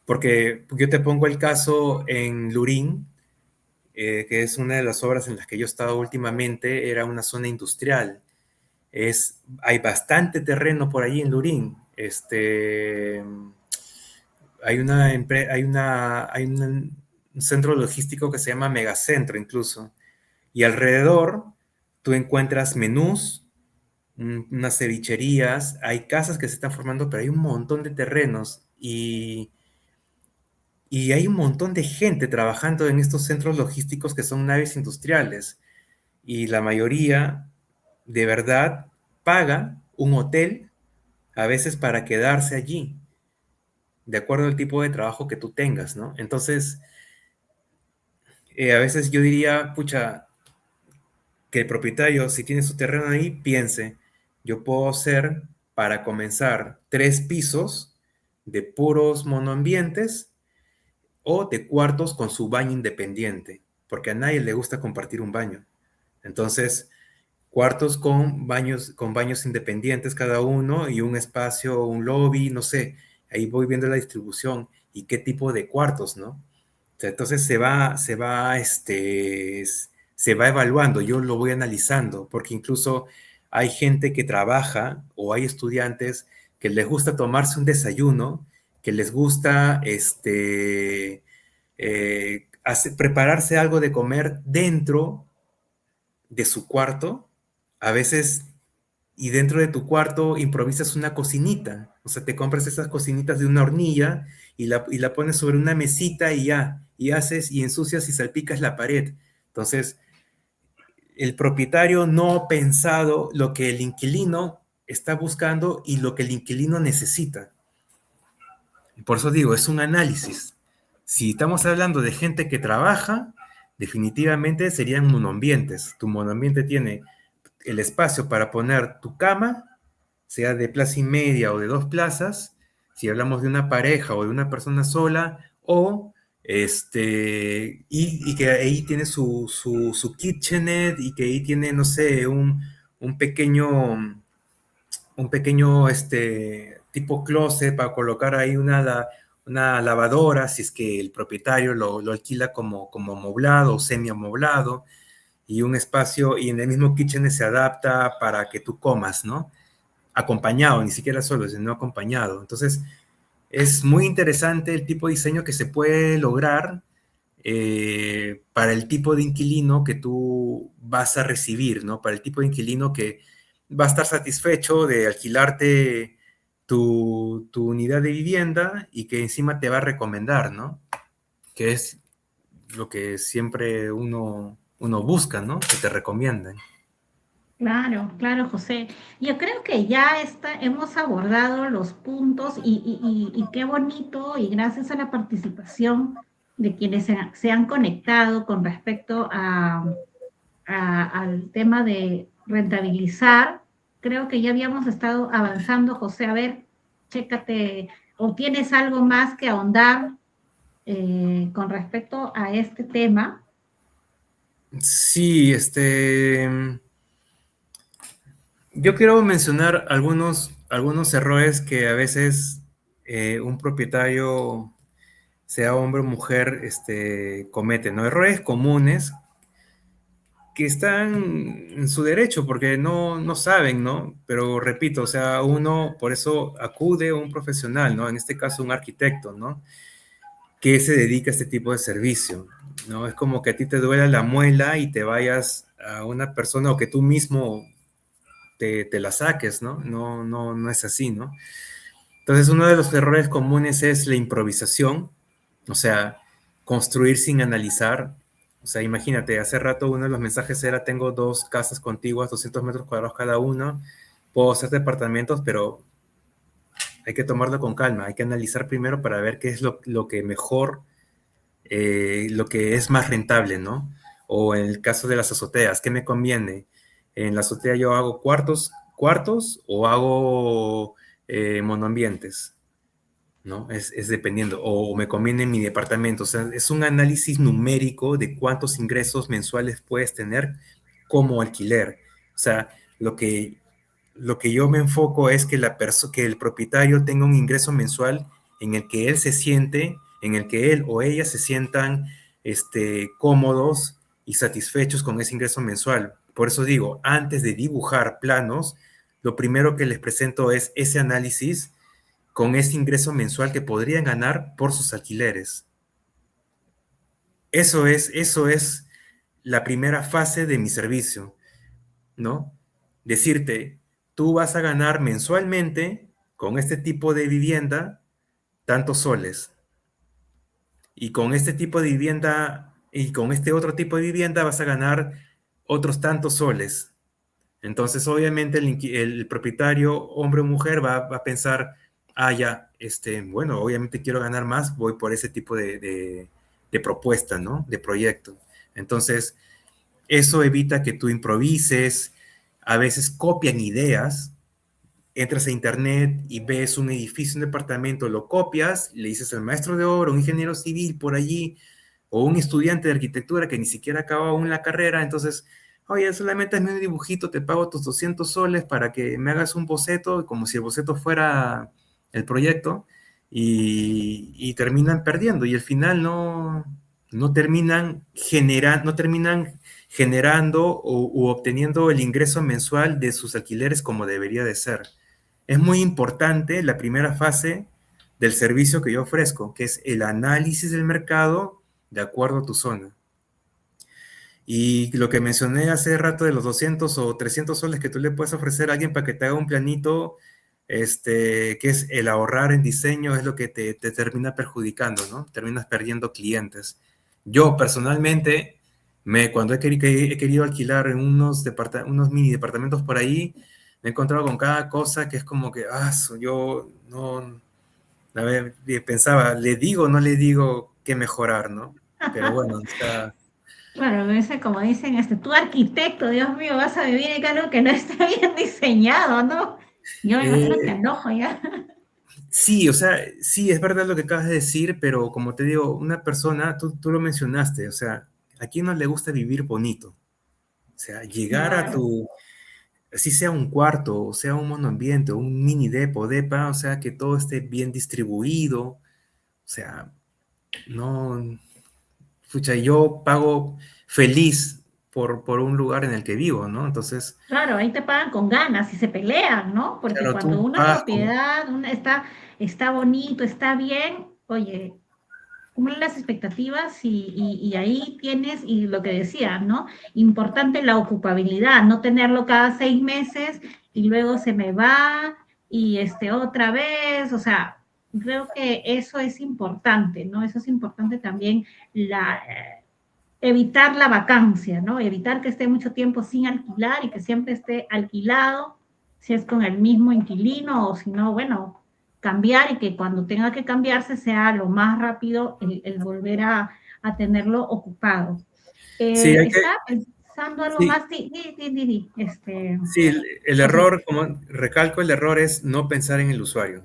Porque yo te pongo el caso en Lurín, que es una de las obras en las que yo he estado últimamente, era una zona industrial. Hay bastante terreno por ahí en Lurín. Hay un centro logístico que se llama Megacentro incluso. Y alrededor tú encuentras menús, unas cevicherías, hay casas que se están formando, pero hay un montón de terrenos y hay un montón de gente trabajando en estos centros logísticos que son naves industriales. Y la mayoría, de verdad, paga un hotel a veces para quedarse allí, de acuerdo al tipo de trabajo que tú tengas, ¿no? Entonces, a veces yo diría, pucha, que el propietario, si tiene su terreno ahí, piense, yo puedo hacer, para comenzar, 3 pisos de puros monoambientes o de cuartos con su baño independiente, porque a nadie le gusta compartir un baño. Entonces, cuartos con baños independientes cada uno y un espacio, un lobby, no sé, ahí voy viendo la distribución y qué tipo de cuartos, ¿no? O sea, entonces se va evaluando, yo lo voy analizando, porque incluso hay gente que trabaja o hay estudiantes que les gusta tomarse un desayuno, que les gusta prepararse algo de comer dentro de su cuarto, a veces, y dentro de tu cuarto improvisas una cocinita, o sea, te compras esas cocinitas de una hornilla y la pones sobre una mesita y ya, y haces y ensucias y salpicas la pared. Entonces, el propietario no ha pensado lo que el inquilino está buscando y lo que el inquilino necesita. Por eso digo, es un análisis. Si estamos hablando de gente que trabaja, definitivamente serían monoambientes. Tu monoambiente tiene el espacio para poner tu cama, sea de plaza y media o de 2 plazas, si hablamos de una pareja o de una persona sola, o y que ahí tiene su kitchenette y que ahí tiene, no sé, un pequeño, tipo closet para colocar ahí una lavadora, si es que el propietario lo alquila como amoblado o semi-amoblado, y un espacio, y en el mismo kitchen se adapta para que tú comas, ¿no? Acompañado, ni siquiera solo, sino acompañado. Entonces, es muy interesante el tipo de diseño que se puede lograr para el tipo de inquilino que tú vas a recibir, ¿no? Para el tipo de inquilino que va a estar satisfecho de alquilarte tu unidad de vivienda y que encima te va a recomendar, ¿no? Que es lo que siempre uno busca, ¿no? Que te recomienden. Claro, claro, José. Yo creo que ya hemos abordado los puntos y qué bonito y gracias a la participación de quienes se han conectado con respecto al tema de rentabilizar, creo que ya habíamos estado avanzando, José. A ver, chécate, o tienes algo más que ahondar con respecto a este tema. Sí, yo quiero mencionar algunos errores que a veces un propietario, sea hombre o mujer, comete, ¿no? Errores comunes que están en su derecho porque no saben, ¿no? Pero repito, o sea, uno por eso acude a un profesional, ¿no? En este caso, un arquitecto, ¿no? Que se dedica a este tipo de servicio, ¿no? Es como que a ti te duela la muela y te vayas a una persona o que tú mismo te la saques, ¿no? No es así, ¿no? Entonces, uno de los errores comunes es la improvisación, o sea, construir sin analizar. O sea, imagínate, hace rato uno de los mensajes era, tengo 2 casas contiguas, 200 metros cuadrados cada uno, puedo hacer departamentos, pero hay que tomarlo con calma, hay que analizar primero para ver qué es lo que mejor, lo que es más rentable, ¿no? O en el caso de las azoteas, ¿qué me conviene? En la azotea yo hago cuartos o hago monoambientes. ¿No? Es dependiendo, o me conviene en mi departamento. O sea, es un análisis numérico de cuántos ingresos mensuales puedes tener como alquiler. O sea, lo que yo me enfoco es que el propietario tenga un ingreso mensual en el que él se siente, en el que él o ella se sientan cómodos y satisfechos con ese ingreso mensual. Por eso digo, antes de dibujar planos, lo primero que les presento es ese análisis con ese ingreso mensual que podrían ganar por sus alquileres. Eso es la primera fase de mi servicio, ¿no? Decirte, tú vas a ganar mensualmente con este tipo de vivienda tantos soles. Y con este tipo de vivienda y con este otro tipo de vivienda vas a ganar otros tantos soles. Entonces, obviamente, el propietario, hombre o mujer, va a pensar, ya, bueno, obviamente quiero ganar más, voy por ese tipo de propuesta, ¿no? De proyecto. Entonces, eso evita que tú improvises, a veces copian ideas, entras a internet y ves un edificio, un departamento, lo copias, le dices al maestro de obra, un ingeniero civil por allí, o un estudiante de arquitectura que ni siquiera acaba aún la carrera, entonces, oye, solamente hazme un dibujito, te pago tus 200 soles para que me hagas un boceto, como si el boceto fuera el proyecto, y terminan perdiendo, y al final no terminan generando u obteniendo el ingreso mensual de sus alquileres como debería de ser. Es muy importante la primera fase del servicio que yo ofrezco, que es el análisis del mercado de acuerdo a tu zona. Y lo que mencioné hace rato de los 200 o 300 soles que tú le puedes ofrecer a alguien para que te haga un planito, que es el ahorrar en diseño, es lo que te termina perjudicando, ¿no? Terminas perdiendo clientes. Yo personalmente, cuando he querido alquilar en unos mini departamentos por ahí, me he encontrado con cada cosa que es como que, yo no, a ver, pensaba, ¿le digo o no le digo qué mejorar, no? Pero bueno, Claro, ese, como dicen, tú arquitecto, Dios mío, vas a vivir en algo que no está bien diseñado, ¿no? Yo me imagino que Eh, enojo ya. sí, o sea, sí, es verdad lo que acabas de decir, pero como te digo, una persona, tú lo mencionaste, o sea, ¿a quién no le gusta vivir bonito? O sea, llegar a Claro, tu, así sea un cuarto, o sea un monoambiente, o un mini depo, depa, o sea, que todo esté bien distribuido, o sea, no, pucha, yo pago feliz por un lugar en el que vivo, ¿no? Entonces, claro, ahí te pagan con ganas y se pelean, ¿no? Porque claro, cuando tú una pagas con, propiedad está bonito, está bien, oye, cumplen las expectativas y ahí tienes, y lo que decía, ¿no? Importante la ocupabilidad, no tenerlo cada 6 meses y luego se me va y otra vez, o sea, creo que eso es importante, ¿no? Eso es importante también, evitar la vacancia, ¿no? Evitar que esté mucho tiempo sin alquilar y que siempre esté alquilado, si es con el mismo inquilino o si no, bueno, cambiar y que cuando tenga que cambiarse sea lo más rápido el volver a tenerlo ocupado. sí, hay que, Está pensando algo sí, más, sí, el José, error, como recalco, el error es no pensar en el usuario.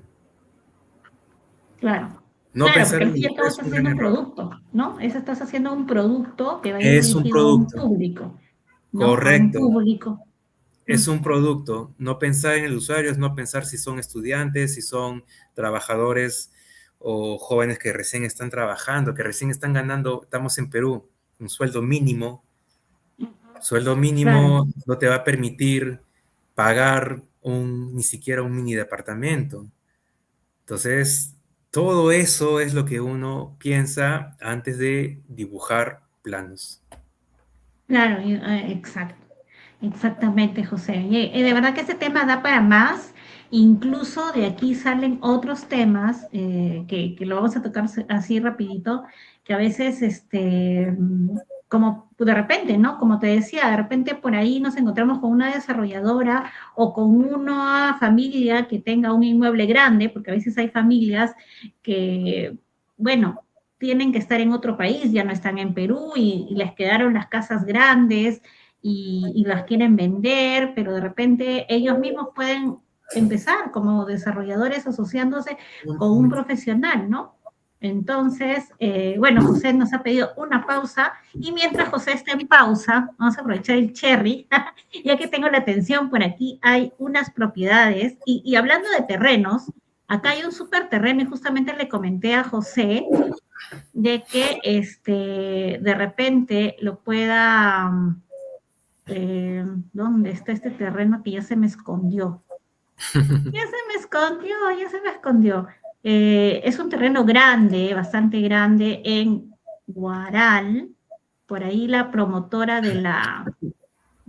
claro. No Claro, pensar porque al en fin el y al usuario cabo es estás un gran haciendo un error. producto, ¿no? Eso estás haciendo un producto que va a ir Es un dirigido a un producto, público, ¿no? A un correcto. público. Mm. Es un producto. No pensar en el usuario es no pensar si son estudiantes, si son trabajadores o jóvenes que recién están trabajando, que recién están ganando, estamos en Perú, un sueldo mínimo. Sueldo Claro. mínimo no te va a permitir pagar ni siquiera un mini departamento. Entonces, todo eso es lo que uno piensa antes de dibujar planos. Claro, exacto, exactamente, José. Y, de verdad que ese tema da para más. Incluso de aquí salen otros temas que lo vamos a tocar así rapidito, que a veces, como de repente, ¿no? Como te decía, de repente por ahí nos encontramos con una desarrolladora o con una familia que tenga un inmueble grande, porque a veces hay familias que, bueno, tienen que estar en otro país, ya no están en Perú y les quedaron las casas grandes y las quieren vender, pero de repente ellos mismos pueden empezar como desarrolladores asociándose con un profesional, ¿no? Entonces, bueno, José nos ha pedido una pausa y mientras José está en pausa, vamos a aprovechar el cherry, ya que tengo la atención por aquí, hay unas propiedades y hablando de terrenos, acá hay un súper terreno y justamente le comenté a José de que de repente lo pueda, ¿dónde está este terreno que ya se me escondió? Ya se me escondió, ya se me escondió. Es un terreno grande, bastante grande en Guaral. Por ahí la promotora de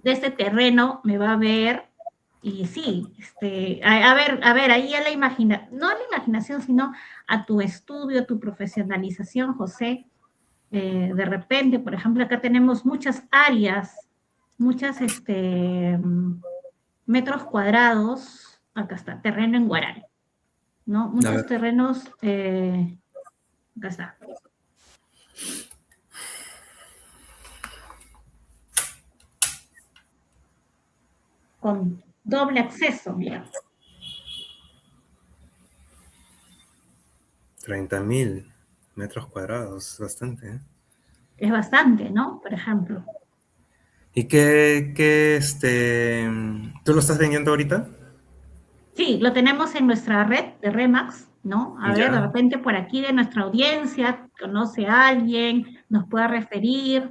este terreno me va a ver y sí, a ver, ahí a la imaginación, no a la imaginación, sino a tu estudio, a tu profesionalización, José, de repente, por ejemplo, acá tenemos muchas áreas, muchas metros cuadrados, acá está, terreno en Guaral, ¿no? A Muchos ver, terrenos, acá está, con doble acceso, mira, 30.000 metros cuadrados, bastante, ¿eh? es bastante, ¿no? Por ejemplo. ¿Y tú lo estás vendiendo ahorita? Sí, lo tenemos en nuestra red de Remax, ¿no? A ver, de Ya. repente por aquí de nuestra audiencia, conoce a alguien, nos pueda referir.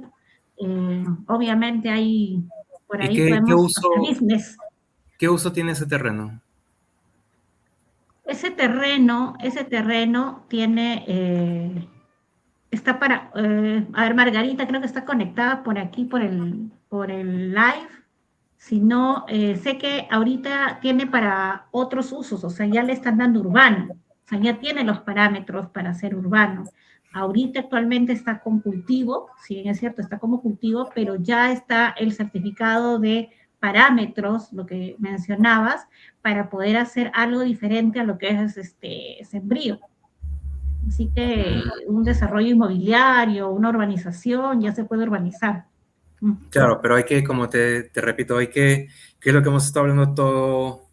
Obviamente hay, por ¿Y ahí podemos hacer uso, business. qué uso tiene ese terreno? Ese terreno tiene, está para, a ver, Margarita creo que está conectada por aquí, por el live. Si no, sé que ahorita tiene para otros usos, o sea, ya le están dando urbano, o sea, ya tiene los parámetros para ser urbano. Ahorita actualmente está con cultivo, si bien es cierto, está como cultivo, pero ya está el certificado de parámetros, lo que mencionabas, para poder hacer algo diferente a lo que es este sembrío. Así que un desarrollo inmobiliario, una urbanización, ya se puede urbanizar. Claro, pero hay que, como te repito, que es lo que hemos estado hablando todo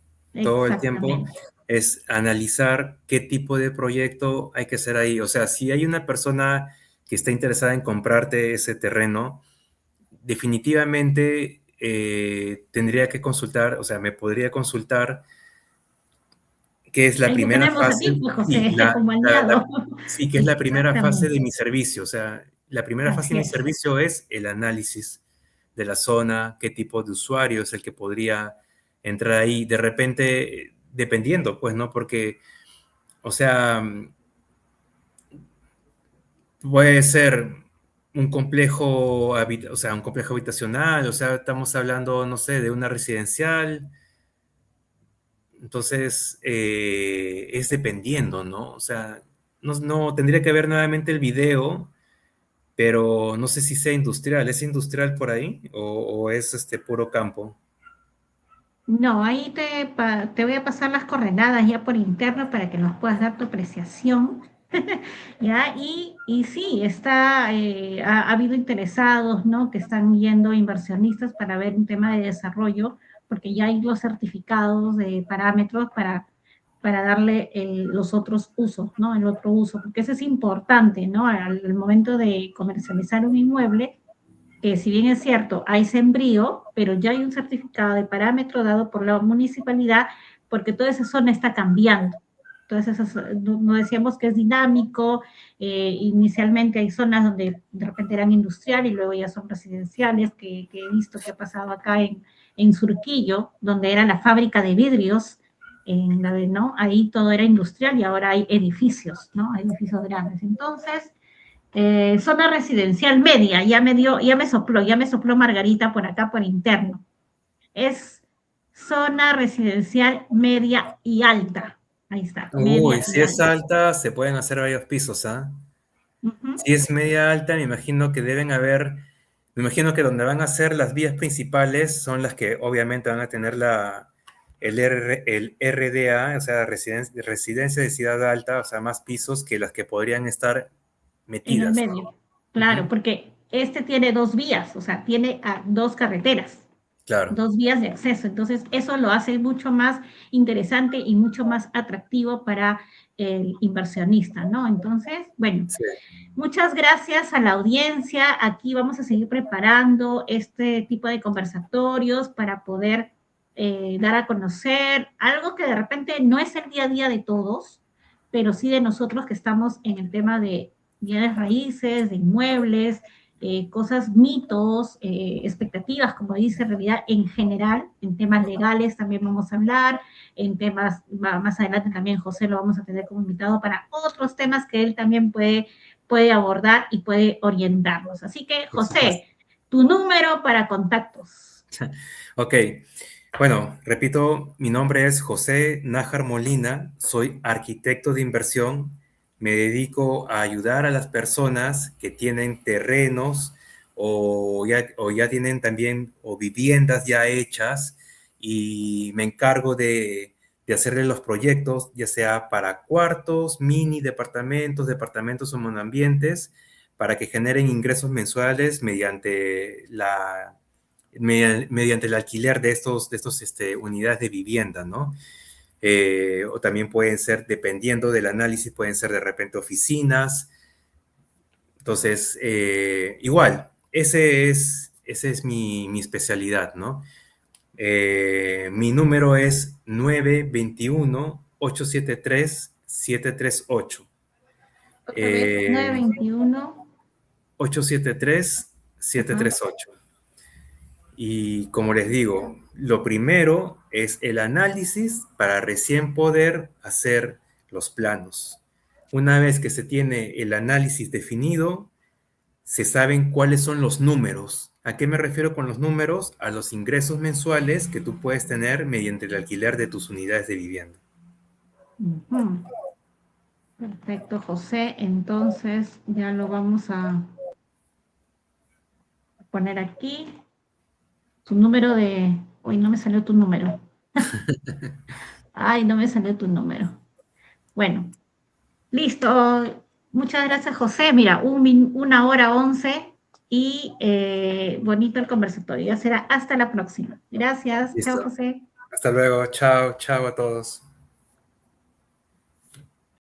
el tiempo, Exactamente. es analizar qué tipo de proyecto hay que hacer ahí. O sea, si hay una persona que está interesada en comprarte ese terreno, definitivamente tendría que consultar, o sea, me podría consultar qué es la Ahí te primera tenemos a fase, ti, pues, sí, José, como aliado. sí, que es la primera fase de Exactamente. mi servicio. O sea, la primera fase Así de mi es. servicio es el análisis de la zona, qué tipo de usuario es el que podría entrar ahí. De repente, dependiendo, pues, ¿no? Porque, o sea, puede ser un complejo, o sea, un complejo habitacional, o sea, estamos hablando, no sé, de una residencial. Entonces, es dependiendo, ¿no? O sea, no tendría que ver nuevamente el video, pero no sé si sea industrial. ¿Es industrial por ahí o es puro campo? No, ahí te voy a pasar las coordenadas ya por interno para que nos puedas dar tu apreciación. ¿Ya? Y sí, ha habido interesados, ¿no? Que están yendo inversionistas para ver un tema de desarrollo, porque ya hay los certificados de parámetros para darle los otros usos, ¿no? El otro uso, porque eso es importante, ¿no? Al momento de comercializar un inmueble, que si bien es cierto, hay sembrío, pero ya hay un certificado de parámetro dado por la municipalidad, porque toda esa zona está cambiando. Entonces, no decíamos que es dinámico, inicialmente hay zonas donde de repente eran industrial y luego ya son residenciales, que he visto que ha pasado acá en Surquillo, donde era la fábrica de vidrios, ¿no? Ahí todo era industrial y ahora hay edificios, ¿no? Hay edificios grandes. Entonces, zona residencial media, ya me sopló Margarita por acá por interno. Es zona residencial media y alta. Ahí está, Uy, media si y es alta. alta, se pueden hacer varios pisos, ¿ah? Ujú. Si es media alta, me imagino que deben haber, me imagino que donde van a ser las vías principales son las que obviamente van a tener el RDA, o sea, residencia de ciudad alta, o sea, más pisos que las que podrían estar En el metidas, medio. ¿no? Claro, Ujú. porque este tiene dos vías, o sea, tiene dos carreteras, Claro, dos vías de acceso. Entonces, eso lo hace mucho más interesante y mucho más atractivo para el inversionista, ¿no? Entonces, bueno, sí. muchas gracias a la audiencia. Aquí vamos a seguir preparando este tipo de conversatorios para poder dar a conocer algo que de repente no es el día a día de todos, pero sí de nosotros que estamos en el tema de bienes raíces, de inmuebles, cosas, mitos, expectativas, como dice, realidad en general, en temas legales también vamos a hablar, en temas, más adelante también José lo vamos a tener como invitado para otros temas que él también puede abordar y puede orientarnos. Así que, Por supuesto. José, tu número para contactos. Ok, bueno, repito, mi nombre es José Nájar Molina, soy arquitecto de inversión, me dedico a ayudar a las personas que tienen terrenos o ya tienen también o viviendas ya hechas y me encargo de hacerle los proyectos, ya sea para cuartos, mini departamentos, departamentos o monoambientes, para que generen ingresos mensuales mediante el alquiler de estos unidades de vivienda, ¿no? O también pueden ser, dependiendo del análisis, pueden ser de repente oficinas. Entonces, igual, ese es mi especialidad, ¿no? Mi número es 921-873-738. Otra vez, Eh, 921. Ajá. 873-738. Y como les digo, lo primero es el análisis para recién poder hacer los planos. Una vez que se tiene el análisis definido, se saben cuáles son los números. ¿A qué me refiero con los números? A los ingresos mensuales que tú puedes tener mediante el alquiler de tus unidades de vivienda. Ujú. Perfecto, José. Entonces ya lo vamos a poner aquí. Tu número de... Uy, no me salió tu número. Ay, no me salió tu número. Bueno, listo. Muchas gracias, José. Mira, 1 hora 11 y bonito el conversatorio. Ya será hasta la próxima. Gracias. Chao, Listo. José. Hasta luego. Chao, chao a todos.